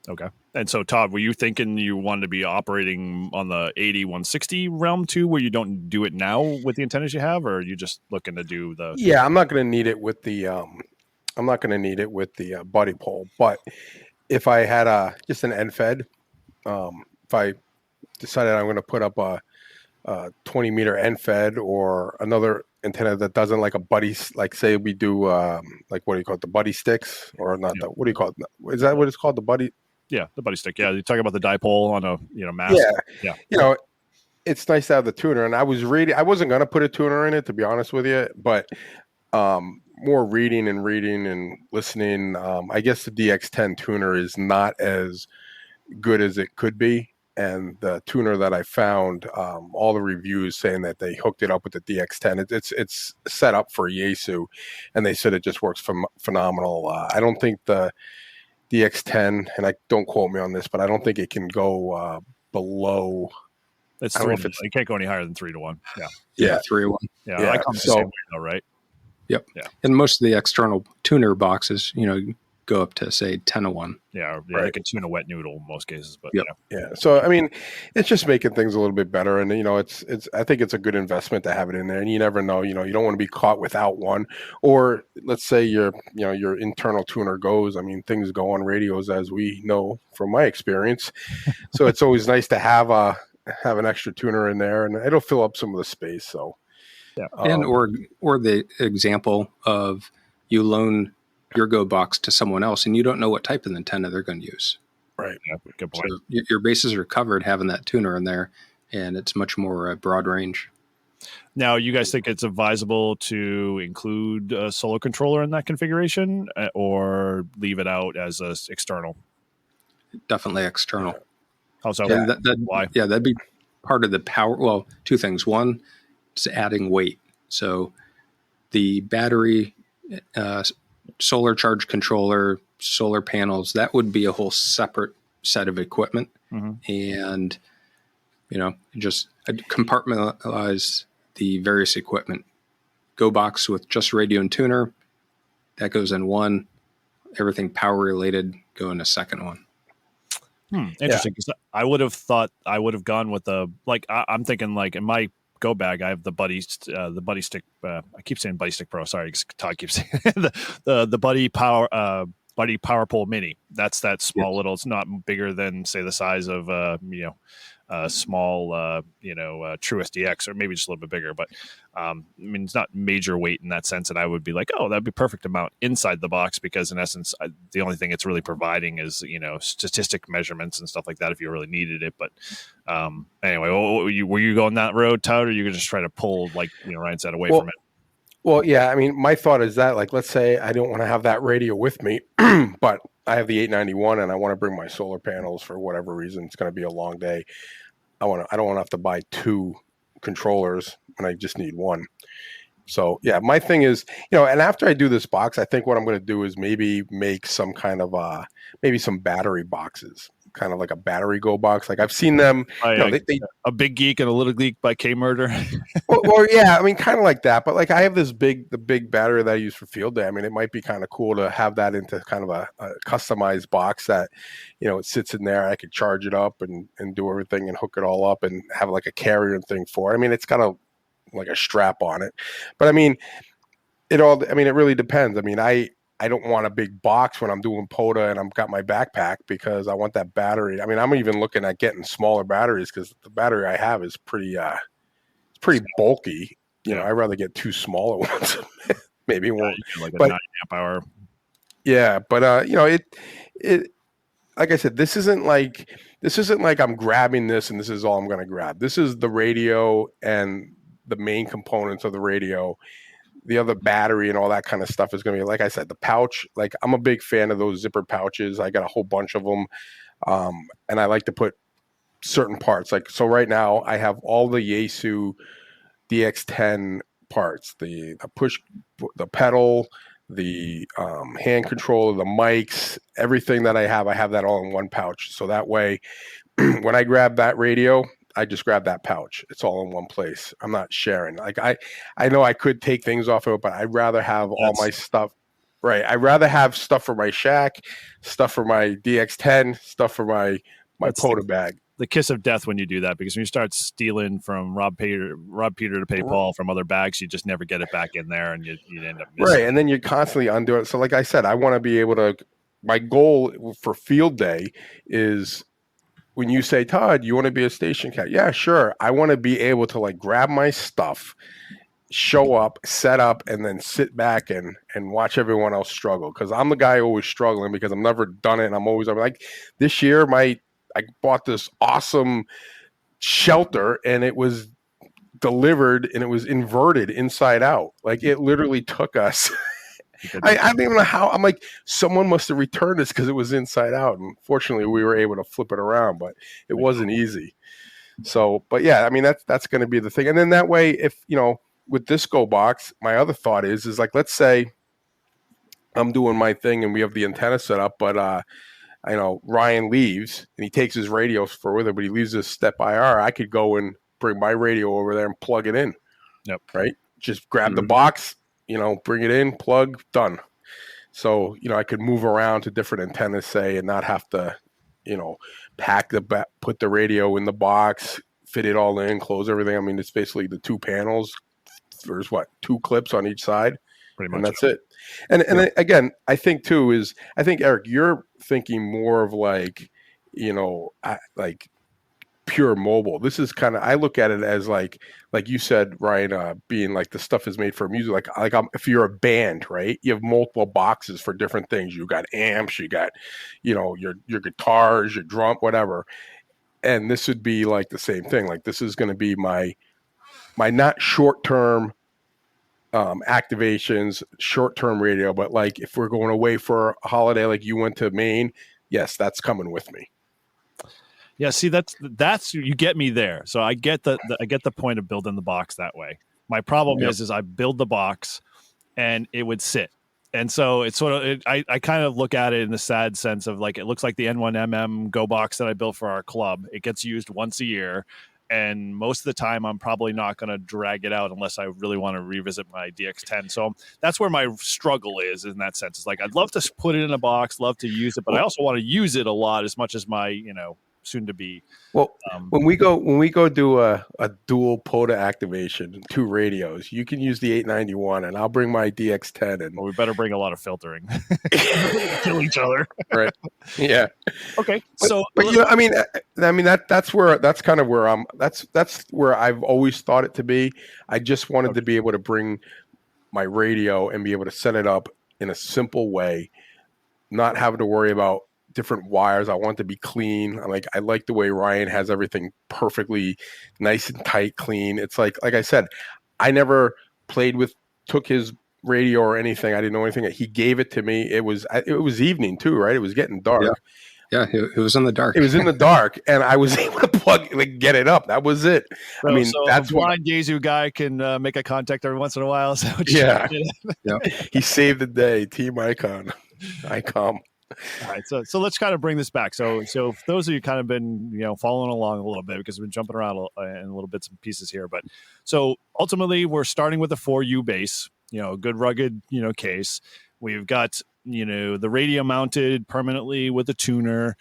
Okay. And so, Todd, were you thinking you wanted to be operating on the 80-160 realm too, where you don't do it now with the antennas you have, or are you just looking to do the? Yeah, I'm not going to need it with the buddy pole. But if I had just an end fed, if I decided I'm going to put up a 20 meter end fed or another antenna that doesn't, like a buddy, like say we do like, what do you call it, the buddy sticks, or not? Yeah. What do you call it? Is that what it's called, the buddy? Yeah, the buddy stick. Yeah, you're talking about the dipole on a, you know, mast. Yeah. You know, it's nice to have the tuner. And I wasn't going to put a tuner in it, to be honest with you, but more reading and listening. I guess the DX10 tuner is not as good as it could be. And the tuner that I found, all the reviews saying that they hooked it up with the DX10. It's set up for Yaesu, and they said it just works phenomenal. I don't think the DX10, and don't quote me on this, but I don't think it can go below. It's 3 to 1. It can't go any higher than 3 to 1. Yeah, 3 to 1. Yeah, I come the same way though, right? Yep. Yeah. And most of the external tuner boxes, you know, go up to say 10 to 1. Yeah, right. They can tune a wet noodle in most cases, but yeah. So I mean, it's just making things a little bit better, and you know, it's I think it's a good investment to have it in there, and you never know, you know, you don't want to be caught without one, or let's say your internal tuner goes. I mean, things go on radios, as we know from my experience. So it's always nice to have an extra tuner in there, and it'll fill up some of the space. So yeah, and or the example of you loan your GOBOX to someone else, and you don't know what type of antenna they're going to use. Right. Yeah, good point. So your bases are covered having that tuner in there, and it's much more broad range. Now, you guys think it's advisable to include a solo controller in that configuration, or leave it out as a external? Definitely external. How so? Yeah, why? Yeah, that'd be part of the power. Well, two things. One, it's adding weight. So the battery, solar charge controller, solar panels, that would be a whole separate set of equipment. And, you know, just compartmentalize the various equipment. GOBOX with just radio and tuner, that goes in one. Everything power related go in a second one. Interesting. Because I would have thought I would have gone with I'm thinking like in my go bag, I have the buddy stick. I keep saying buddy stick pro. Sorry, Todd keeps saying the buddy power Buddy Power Pole Mini. That's that small little. It's not bigger than say the size of small True SDX, or maybe just a little bit bigger. But I mean, it's not major weight in that sense. And I would be like, oh, that'd be perfect amount inside the box, because in essence, the only thing it's really providing is statistic measurements and stuff like that if you really needed it. But anyway, were you going that road, Todd, or you could just try to pull, like Ryan said, away from it? Well, yeah. I mean, my thought is that, like, let's say I don't want to have that radio with me, but I have the 891 and I want to bring my solar panels for whatever reason. It's going to be a long day. I don't want to have to buy 2 controllers when I just need one. So yeah, my thing is, and after I do this box, I think what I'm going to do is maybe make some kind of maybe some battery boxes, kind of like a battery GOBOX. Like I've seen them, a big geek and a little geek by K Murder. well, yeah, I mean, kind of like that. But like I have the big battery that I use for field day. I mean, it might be kind of cool to have that into kind of a customized box that, it sits in there. I could charge it up and do everything and hook it all up and have like a carrier and thing for it. I mean, it's got like a strap on it, but I mean, it really depends. I mean, I don't want a big box when I'm doing POTA and I've got my backpack, because I want that battery. I mean, I'm even looking at getting smaller batteries, because the battery I have is pretty bulky. I'd rather get 2 smaller ones. Maybe one, like a 9 amp hour. Yeah, but it like I said, this isn't like I'm grabbing this and this is all I'm going to grab. This is the radio and the main components of the radio. The other battery and all that kind of stuff is going to be, like I said, the pouch. Like I'm a big fan of those zipper pouches. I got a whole bunch of them. And I like to put certain parts. Like, so right now I have all the Yaesu DX10 parts, the push, the pedal, the hand controller, the mics, everything that I have that all in one pouch. So that way, when I grab that radio, I just grab that pouch. It's all in one place. I'm not sharing. Like I know I could take things off of it, but I'd rather have all my stuff. Right. I'd rather have stuff for my shack, stuff for my DX10, stuff for my POTA bag. The kiss of death when you do that, because when you start stealing from Rob Peter to pay Paul from other bags, you just never get it back in there, and you end up missing. Right. And then you constantly undo it. So like I said, I want to be able to, my goal for field day is, when you say, Todd, you want to be a station cat? Yeah, sure. I want to be able to like grab my stuff, show up, set up, and then sit back and watch everyone else struggle. Because I'm the guy always struggling, because I've never done it. And I'm like, this year, I bought this awesome shelter, and it was delivered and it was inverted inside out. Like it literally took us. I don't even know how. I'm like, someone must have returned this because it was inside out. And fortunately, we were able to flip it around, but it wasn't easy. So, but yeah, I mean, that's going to be the thing. And then that way, if, with this GOBOX, my other thought is like, let's say I'm doing my thing and we have the antenna set up, but, Ryan leaves and he takes his radio with him, but he leaves his step IR. I could go and bring my radio over there and plug it in. Yep. Right. Just grab the box, bring it in, plug, done. So, I could move around to different antennas, say, and not have to, put the radio in the box, fit it all in, close everything. I mean, it's basically the 2 panels. There's 2 clips on each side, pretty much, and that's it. And again, I think too Eric, you're thinking more of like, like pure mobile. This is kind of, I look at it as like you said, Ryan, being like the stuff is made for music. Like if you're a band, right? You have multiple boxes for different things. You got amps, you got, your guitars, your drum, whatever. And this would be like the same thing. Like this is going to be my not short-term activations, short-term radio, but like if we're going away for a holiday, like you went to Maine, yes, that's coming with me. Yeah, see, that's you get me there. So I get I get the point of building the box that way. My problem is I build the box and it would sit. And so it's sort of, I kind of look at it in the sad sense of like, it looks like the N1MM GOBOX that I built for our club. It gets used once a year. And most of the time, I'm probably not going to drag it out unless I really want to revisit my DX10. So that's where my struggle is in that sense. It's like, I'd love to put it in a box, love to use it, but I also want to use it a lot as much as my, soon to be. Well, when we go do a dual POTA activation, 2 radios, you can use the 891, and I'll bring my DX10. And we better bring a lot of filtering. Kill each other, right? Yeah. Okay. But you know, I mean, that's kind of where that's where I've always thought it to be. I just wanted to be able to bring my radio and be able to set it up in a simple way, not having to worry about different wires. I want it to be clean. I like the way Ryan has everything perfectly nice and tight, clean. It's like I said, I never took his radio or anything. I didn't know anything. He gave it to me. It was evening too, right? It was getting dark. Yeah, it was in the dark. It was in the dark, and I was able to get it up. That was it. So, that's why Gezu guy can make a contact every once in a while. So yeah. He saved the day. Team ICOM. All right, so let's kind of bring this back. So for those of you kind of been following along a little bit, because we've been jumping around in little bits and pieces here, but so ultimately we're starting with a 4U base, a good rugged case. We've got the radio mounted permanently with a tuner,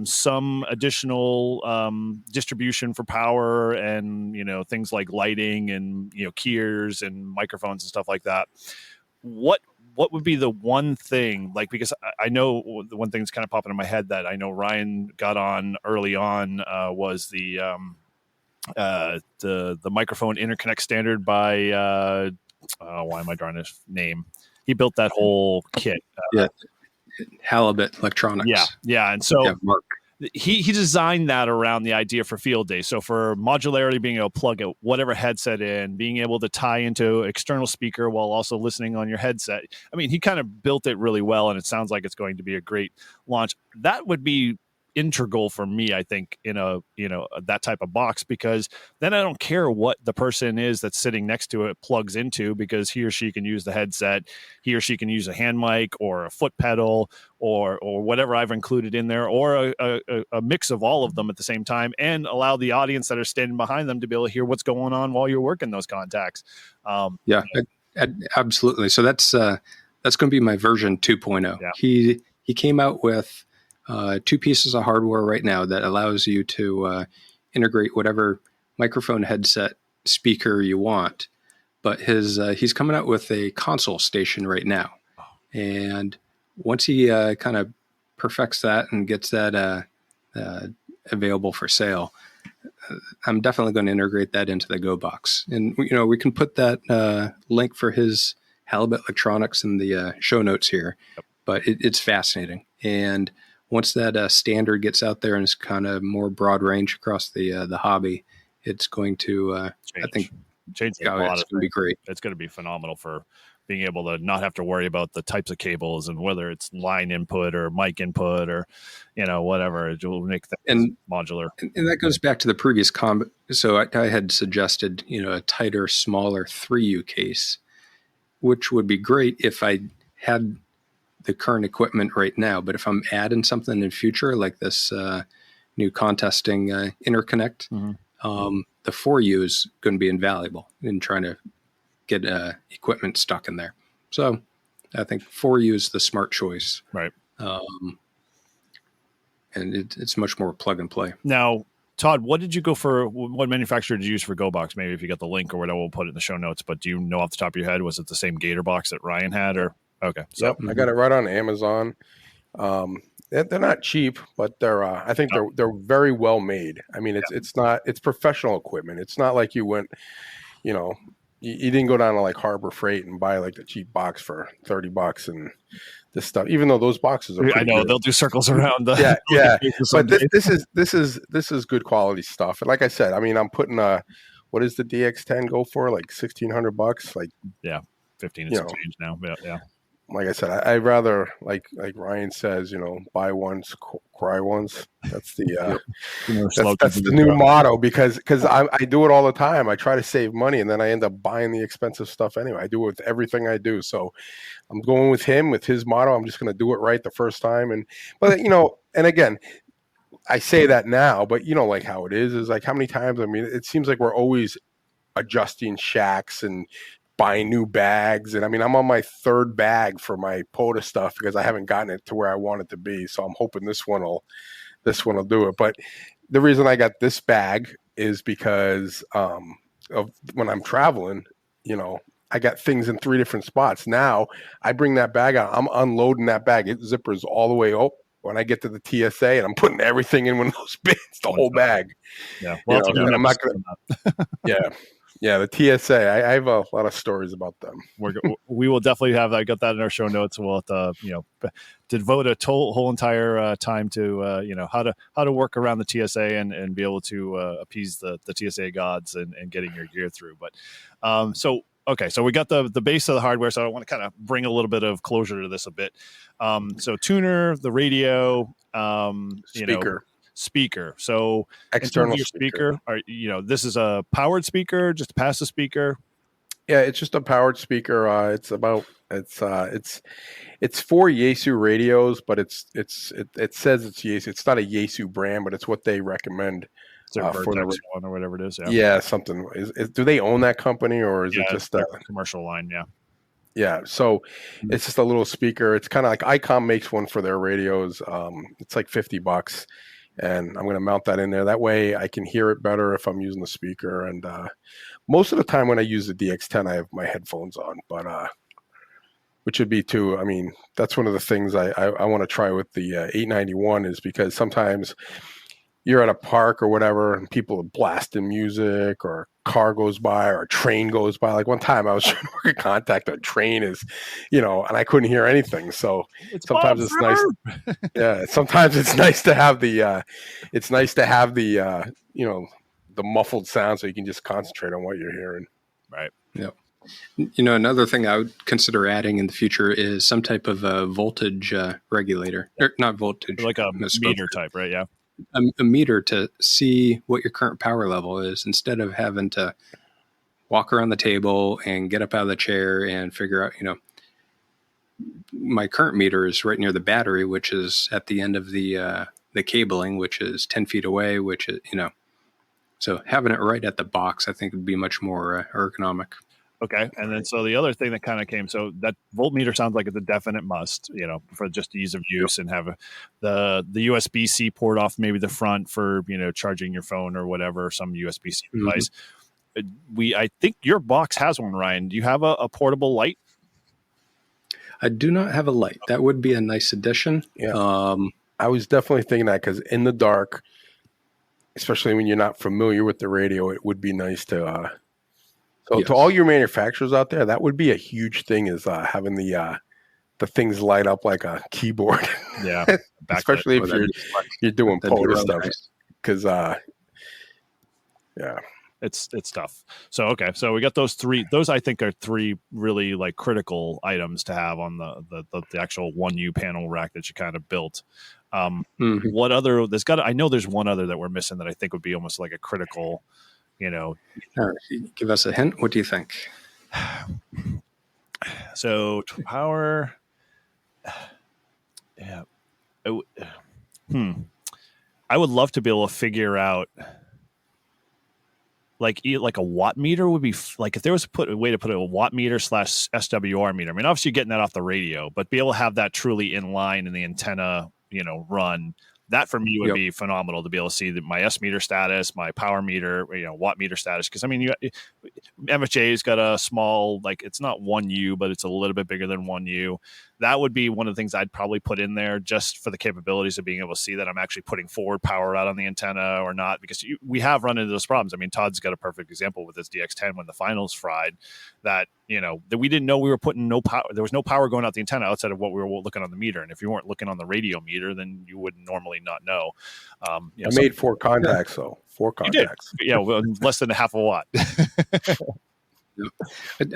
some additional distribution for power, and things like lighting and keyers and microphones and stuff like that. What would be the one thing, because I know the one thing that's kind of popping in my head that I know Ryan got on early on was the microphone interconnect standard by why am I drawing his name? He built that whole kit. Halibut Electronics. Yeah, and so Mark. He designed that around the idea for field days. So for modularity, being able to plug whatever headset in, being able to tie into external speaker while also listening on your headset. I mean, he kind of built it really well, and it sounds like it's going to be a great launch. That would be integral for me, I think, in that type of box, because then I don't care what the person is that's sitting next to it plugs into, because he or she can use the headset, he or she can use a hand mic or a foot pedal or whatever I've included in there, or a mix of all of them at the same time, and allow the audience that are standing behind them to be able to hear what's going on while you're working those contacts. Absolutely. So that's going to be my version 2.0. Yeah. He came out with 2 pieces of hardware right now that allows you to integrate whatever microphone, headset, speaker you want. But he's coming out with a console station right now. And once he kind of perfects that and gets that available for sale, I'm definitely going to integrate that into the GOBOX. And, we can put that link for his Halibut Electronics in the show notes here. But it's fascinating. And once that standard gets out there and it's kind of more broad range across the hobby, it's going to, I think, change it's going to be great. It's going to be phenomenal for being able to not have to worry about the types of cables and whether it's line input or mic input or, whatever. It will make things modular. And that goes back to the previous comment. So I had suggested, a tighter, smaller 3U case, which would be great if I had the current equipment right now. But if I'm adding something in the future, like this new contesting interconnect, the 4U is going to be invaluable in trying to get equipment stuck in there. So I think 4U is the smart choice. Right. And it's much more plug and play. Now, Todd, what did you go for? What manufacturer did you use for GOBOX? Maybe if you got the link or whatever, we'll put it in the show notes. But do you know off the top of your head, was it the same Gator box that Ryan had, or? Okay. So yep, I got it right on Amazon. They're not cheap, but I think they're very well made. I mean, it's professional equipment. It's not like you went, you didn't go down to like Harbor Freight and buy like the cheap box for $30 and this stuff. Even though those boxes are, I know, good. They'll do circles around. Yeah. But this is good quality stuff. And like I said, I mean, I'm putting what does the DX10 go for? Like $1,600? Like 15 and some change now. Yeah. Like I said, I'd rather, like Ryan says, buy once, cry once. That's the that's the new motto, because I do it all the time. I try to save money, and then I end up buying the expensive stuff anyway. I do it with everything I do. So I'm going with him, with his motto. I'm just going to do it right the first time. But and again, I say that now, but like how it is like how many times, I mean, it seems like we're always adjusting shacks and buying new bags. And I mean, I'm on my 3rd bag for my POTA stuff because I haven't gotten it to where I want it to be. So I'm hoping this one will this one will do it. But the reason I got this bag is because of when I'm traveling, I got things in 3 different spots. Now I bring that bag out. I'm unloading that bag. It zippers all the way up when I get to the TSA, and I'm putting everything in one of those bins, the whole bag. Yeah. Well, I'm not going to. Yeah. The TSA. I have a lot of stories about them. We will definitely have. I got that in our show notes. We'll have to, devote a whole entire time to, how to work around the TSA and be able to appease the TSA gods and getting your gear through. But so we got the base of the hardware. So I want to kind of bring a little bit of closure to this a bit. So tuner, the radio, speaker. So external speaker. This is a powered speaker, just a passive speaker. Yeah, it's just a powered speaker. It's for Yaesu radios, but it says it's Yaesu. It's not a Yaesu brand, but it's what they recommend for the one or whatever it is. Yeah, something. Do they own that company, or is it just a commercial line? Yeah. Yeah, so it's just a little speaker. It's kind of like ICOM makes one for their radios. It's like $50, and I'm going to mount that in there. That way I can hear it better if I'm using the speaker. And most of the time when I use the DX10, I have my headphones on, but which would be too. I mean, that's one of the things I want to try with the 891 is because sometimes you're at a park or whatever and people are blasting music, or a car goes by, or a train goes by. Like one time I was trying to work a contact, a train is, and I couldn't hear anything. So sometimes it's nice. Yeah. Sometimes it's nice to have the the muffled sound so you can just concentrate on what you're hearing. Right. Yep. Another thing I would consider adding in the future is some type of a voltage regulator, or not voltage, like a meter type, right? Yeah. A meter to see what your current power level is, instead of having to walk around the table and get up out of the chair and figure out, my current meter is right near the battery, which is at the end of the cabling, which is 10 feet away, which is, so having it right at the box, I think would be much more ergonomic. Okay. And then, so the other thing that kind of came, so that voltmeter sounds like it's a definite must, for just ease of use, and have the USB-C port off maybe the front for, charging your phone or whatever, some USB-C device. I think your box has one, Ryan. Do you have a portable light? I do not have a light. That would be a nice addition. Yeah. I was definitely thinking that, because in the dark, especially when you're not familiar with the radio, it would be nice to, to all your manufacturers out there, that would be a huge thing, is having the things light up like a keyboard. Yeah. Especially if you're doing POTA stuff. Because, it's tough. So, okay. So we got those three. Those, I think, are 3 really like critical items to have on the actual 1U panel rack that you kind of built. What other, I know there's one other that we're missing that I think would be almost like a critical, give us a hint. What do you think? So power, yeah. I would love to be able to figure out, like a watt meter would be like, if there was a way to put a watt meter / SWR meter. I mean, obviously you're getting that off the radio, but be able to have that truly in line in the antenna, run. That for me would be phenomenal, to be able to see my S meter status, my power meter, watt meter status. Because I mean, MFJ's got a small, like, it's not 1U, but it's a little bit bigger than 1U. That would be one of the things I'd probably put in there, just for the capabilities of being able to see that I'm actually putting forward power out on the antenna or not. Because we have run into those problems. I mean, Todd's got a perfect example with his DX10 when the finals fried, that that we didn't know we were putting no power. There was no power going out the antenna outside of what we were looking on the meter. And if you weren't looking on the radio meter, then you would normally not know. I made 4 contacts, though. 4 contacts. Yeah, well, less than a half a watt. I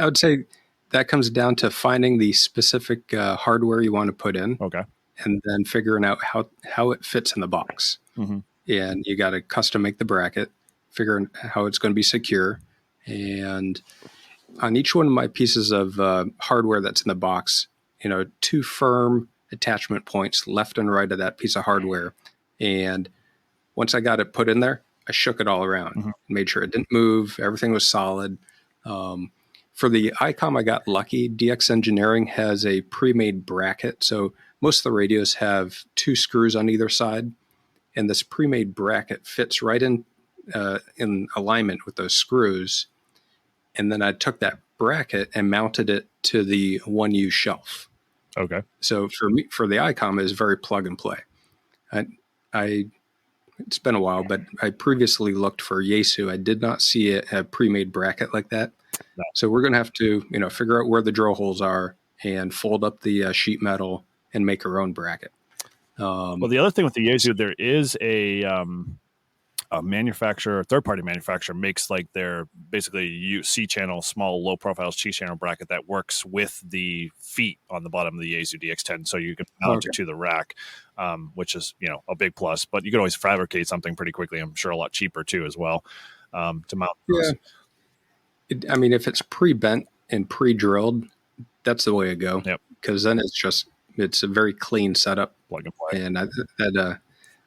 would say that comes down to finding the specific hardware you want to put in. Okay. And then figuring out how it fits in the box. And you got to custom make the bracket, figuring how it's going to be secure. And on each one of my pieces of hardware that's in the box, 2 firm attachment points left and right of that piece of hardware. And once I got it put in there, I shook it all around, made sure it didn't move. Everything was solid. For the ICOM, I got lucky. DX Engineering has a pre-made bracket. So most of the radios have 2 screws on either side. and this pre-made bracket fits right in alignment with those screws. And then I took that bracket and mounted it to the 1U shelf. Okay. So for the ICOM, it is very plug and play. It's been a while, but I previously looked for Yaesu. I did not see a pre-made bracket like that. No. So we're going to have to, figure out where the drill holes are and fold up the sheet metal and make our own bracket. Well, the other thing with the Yaesu, there is a manufacturer, third-party manufacturer, makes like their basically C-channel, small, low-profile C-channel bracket that works with the feet on the bottom of the Yaesu DX10, so you can mount it to the rack, which is a big plus. But you can always fabricate something pretty quickly. I'm sure a lot cheaper too as well to mount those. Yeah. If it's pre-bent and pre-drilled, that's the way to go. Yep. Because then it's a very clean setup, plug and play, and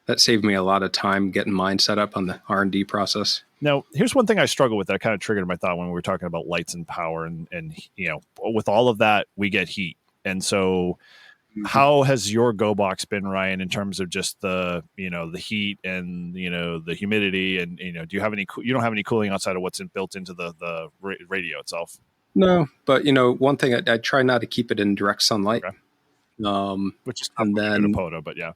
that saved me a lot of time getting mine set up on the R&D process. Now, here's one thing I struggle with that kind of triggered my thought when we were talking about lights and power, and with all of that, we get heat. And so how has your GOBOX been, Ryan, in terms of just the heat and, the humidity, and, do you don't have any cooling outside of what's built into the radio itself? No, but, one thing I try not to keep it in direct sunlight. Okay. Which is and then a POTA, but yeah.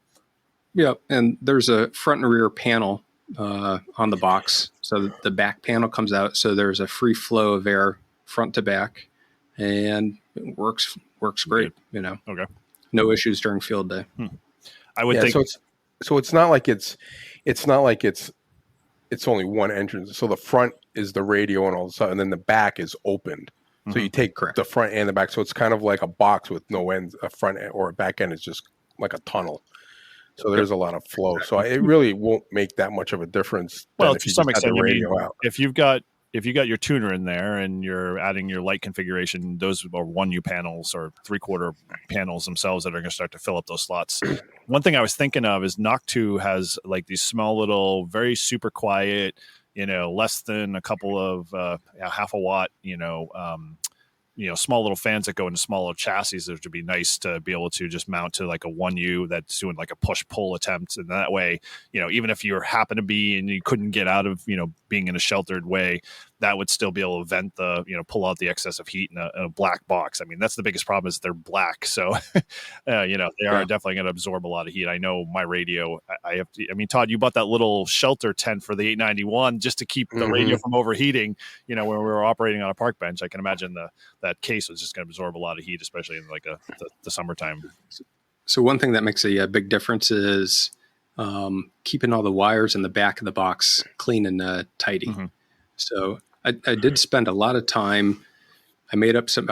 Yeah, and there's a front and rear panel on the box. So the back panel comes out, so there's a free flow of air front to back, and it works great. Okay. No issues during field day. I would think so. It's not like it's only one entrance. So the front is the radio and all of a sudden, and then the back is opened. So you take the front and the back. So it's kind of like a box with no ends. A front or a back end is just like a tunnel. So there's a lot of flow. So it really won't make that much of a difference. Well, to some extent, if you've got your tuner in there and you're adding your light configuration, those are 1U panels or 3/4 panels themselves that are going to start to fill up those slots. One thing I was thinking of is Noctu has like these small little, very super quiet, less than a couple of half a watt, small little fans that go into small little chassis, which would be nice to be able to just mount to like a 1U that's doing like a push-pull attempt. And that way, even if you happen to be and you couldn't get out of, being in a sheltered way, that would still be able to vent the, pull out the excess of heat in a black box. That's the biggest problem is they're black. So, they are definitely going to absorb a lot of heat. I know my radio, I have to, Todd, you bought that little shelter tent for the 891 just to keep the radio from overheating, when we were operating on a park bench. I can imagine that case was just going to absorb a lot of heat, especially in like the summertime. So one thing that makes a big difference is keeping all the wires in the back of the box clean and tidy. So I did spend a lot of time. I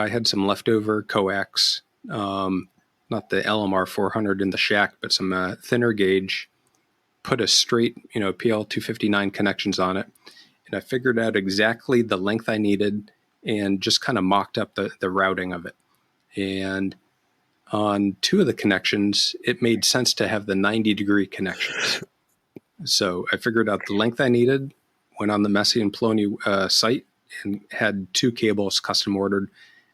had some leftover coax, not the LMR 400 in the shack, but some thinner gauge, put a straight, PL 259 connections on it. And I figured out exactly the length I needed and just kind of mocked up the routing of it. And on 2 of the connections, it made sense to have the 90-degree connections. So I figured out the length I needed, went on the Messi and Poloni site, and had 2 cables custom ordered.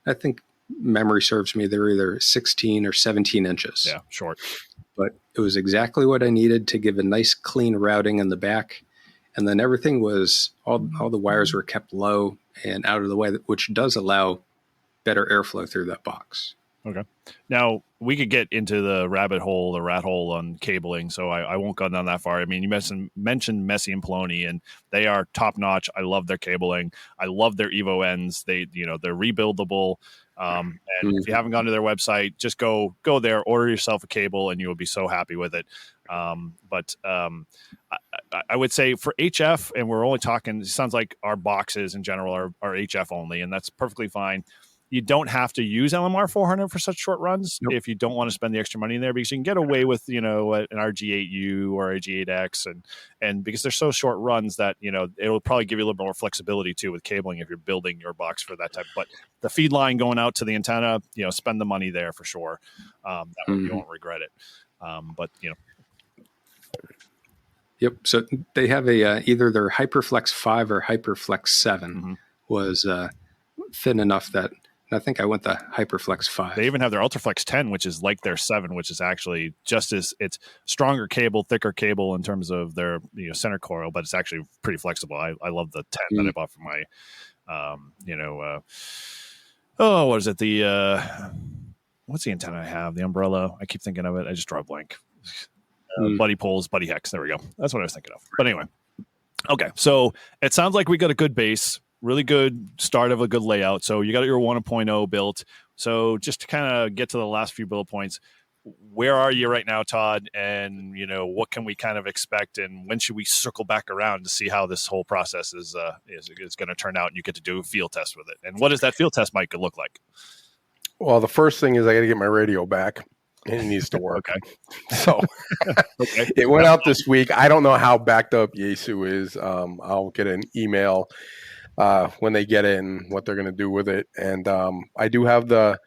I think memory serves me, they're either 16 or 17 inches. Yeah, short. But it was exactly what I needed to give a nice clean routing in the back. And then everything was, all the wires were kept low and out of the way, which does allow better airflow through that box. Okay. Now, we could get into the rat hole on cabling, so I won't go down that far. You mentioned Messi and Poloni, and they are top notch. I love their cabling. I love their Evo ends. They're rebuildable. And if you haven't gone to their website, just go there, order yourself a cable, and you will be so happy with it. But I would say for HF, and we're only talking, it sounds like our boxes in general are HF only, and that's perfectly fine. You don't have to use LMR 400 for such short runs if you don't want to spend the extra money in there, because you can get away with, an RG8U or RG8X, and because they're so short runs that, it'll probably give you a little bit more flexibility too with cabling if you're building your box for that type. But the feed line going out to the antenna, spend the money there for sure. That way you won't regret it. Yep. So they have either their HyperFlex 5 or HyperFlex 7 was thin enough that And I think I went the HyperFlex 5. They even have their UltraFlex 10, which is like their 7, which is actually just as it's stronger cable, thicker cable in terms of their center coil, but it's actually pretty flexible. I love the 10 that I bought for my, what is it? The what's the antenna I have? The umbrella. I keep thinking of it. I just draw a blank. Buddy Poles, Buddy Hex. There we go. That's what I was thinking of. But anyway, okay. So it sounds like we got a good base. Really good start of a good layout. So you got your 1.0 built. So just to kind of get to the last few bullet points, where are you right now, Todd? And, what can we kind of expect? And when should we circle back around to see how this whole process is going to turn out and you get to do a field test with it? And what does that field test mic look like? Well, the first thing is I got to get my radio back. It needs to work. Okay. So it went out this week. I don't know how backed up Yaesu is. I'll get an email when they get it and what they're going to do with it. And I do have the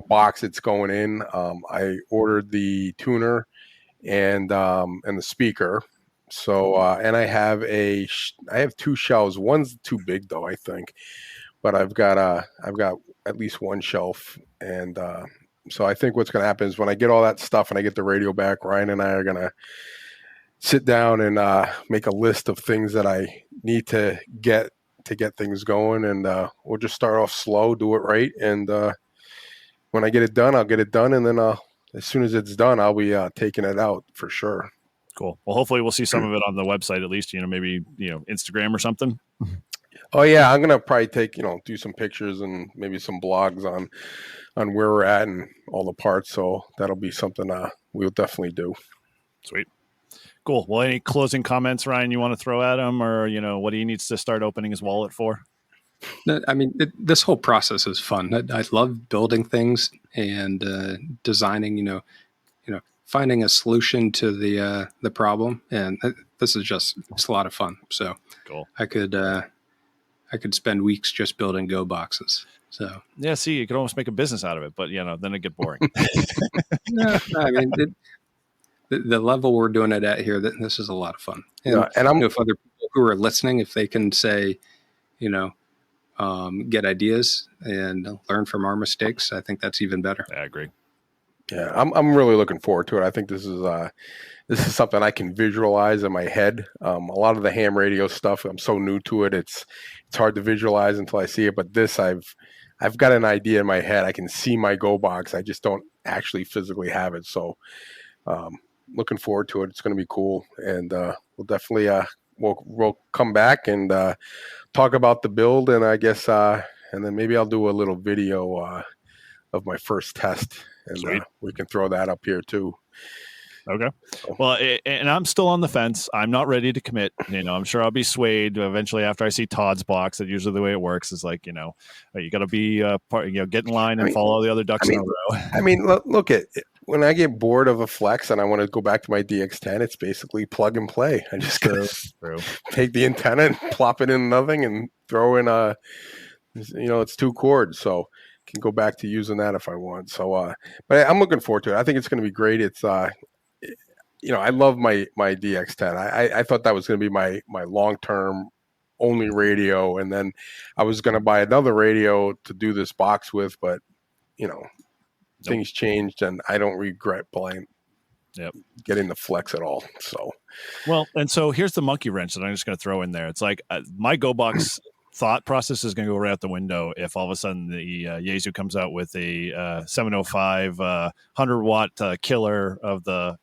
box it's going in. I ordered the tuner and the speaker. So and I have two shelves. One's too big though, I think. But I've got at least one shelf. And so I think what's going to happen is when I get all that stuff and I get the radio back, Ryan and I are going to sit down and make a list of things that I need to get things going, and we'll just start off slow, do it right, and when I get it done, I'll get it done, and then as soon as it's done, I'll be taking it out for sure. Cool. Well, hopefully we'll see some of it on the website at least. Maybe Instagram or something. Oh yeah, I'm gonna probably take do some pictures and maybe some blogs on where we're at and all the parts. So that'll be something we'll definitely do. Sweet. Cool. Well, any closing comments, Ryan, you want to throw at him, or, what he needs to start opening his wallet for? I mean, this whole process is fun. I love building things and designing, finding a solution to the problem. And this is it's a lot of fun. So cool. I could spend weeks just building GOBOXes. So yeah, see, you could almost make a business out of it, but then it'd get boring. No, I mean, the level we're doing it at here, this is a lot of fun. And if other people who are listening, if they can say, get ideas and learn from our mistakes, I think that's even better. I agree. Yeah, I'm really looking forward to it. I think this is something I can visualize in my head. A lot of the ham radio stuff, I'm so new to it. It's hard to visualize until I see it. But this, I've got an idea in my head. I can see my GOBOX. I just don't actually physically have it. So looking forward to it. It's going to be cool, and we'll definitely we'll come back and talk about the build, and I guess and then maybe I'll do a little video of my first test, and we can throw that up here too. Okay. Well, and I'm still on the fence. I'm not ready to commit. I'm sure I'll be swayed eventually after I see Todd's box. That usually the way it works is like, you got to be get in line and follow the other ducks in a row. I mean, look at when I get bored of a flex and I want to go back to my DX10, it's basically plug and play. I just take the antenna and plop it in nothing and throw in it's 2 cords. So can go back to using that if I want. So, but I'm looking forward to it. I think it's going to be great. It's, I love my DX10. I thought that was going to be my long-term only radio. And then I was going to buy another radio to do this box with, but things changed and I don't regret getting the flex at all. So, well, and so here's the monkey wrench that I'm just going to throw in there. It's like my GOBOX thought process is going to go right out the window if all of a sudden the Yaesu comes out with a 705 100-watt killer of the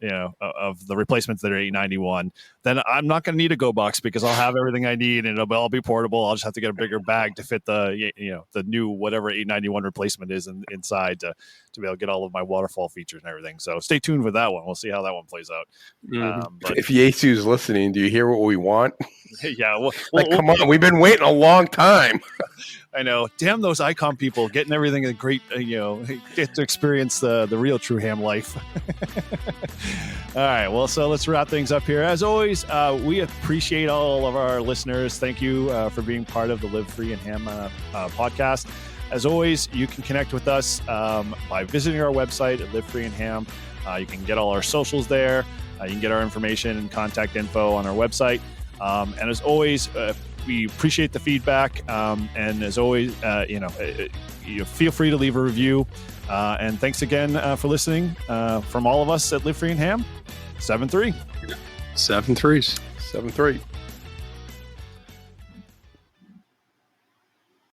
replacements that are 891. Then I'm not going to need a GOBOX because I'll have everything I need and it'll all be portable. I'll just have to get a bigger bag to fit the new whatever 891 replacement is inside to be able to get all of my waterfall features and everything. So stay tuned with that one. We'll see how that one plays out. But if Yaesu is listening, do you hear what we want? Yeah, come on, we've been waiting a long time. I know. Damn those Icon people getting everything a great, get to experience the real true ham life. All right. Well, so let's wrap things up here. As always, we appreciate all of our listeners. Thank you for being part of the Live Free and Ham podcast. As always, you can connect with us by visiting our website at Live Free and Ham. You can get all our socials there. You can get our information and contact info on our website. And as always, we appreciate the feedback. And as always, you feel free to leave a review. And thanks again for listening. From all of us at Live Free and Ham, 7-3. 7 3s. 7-3.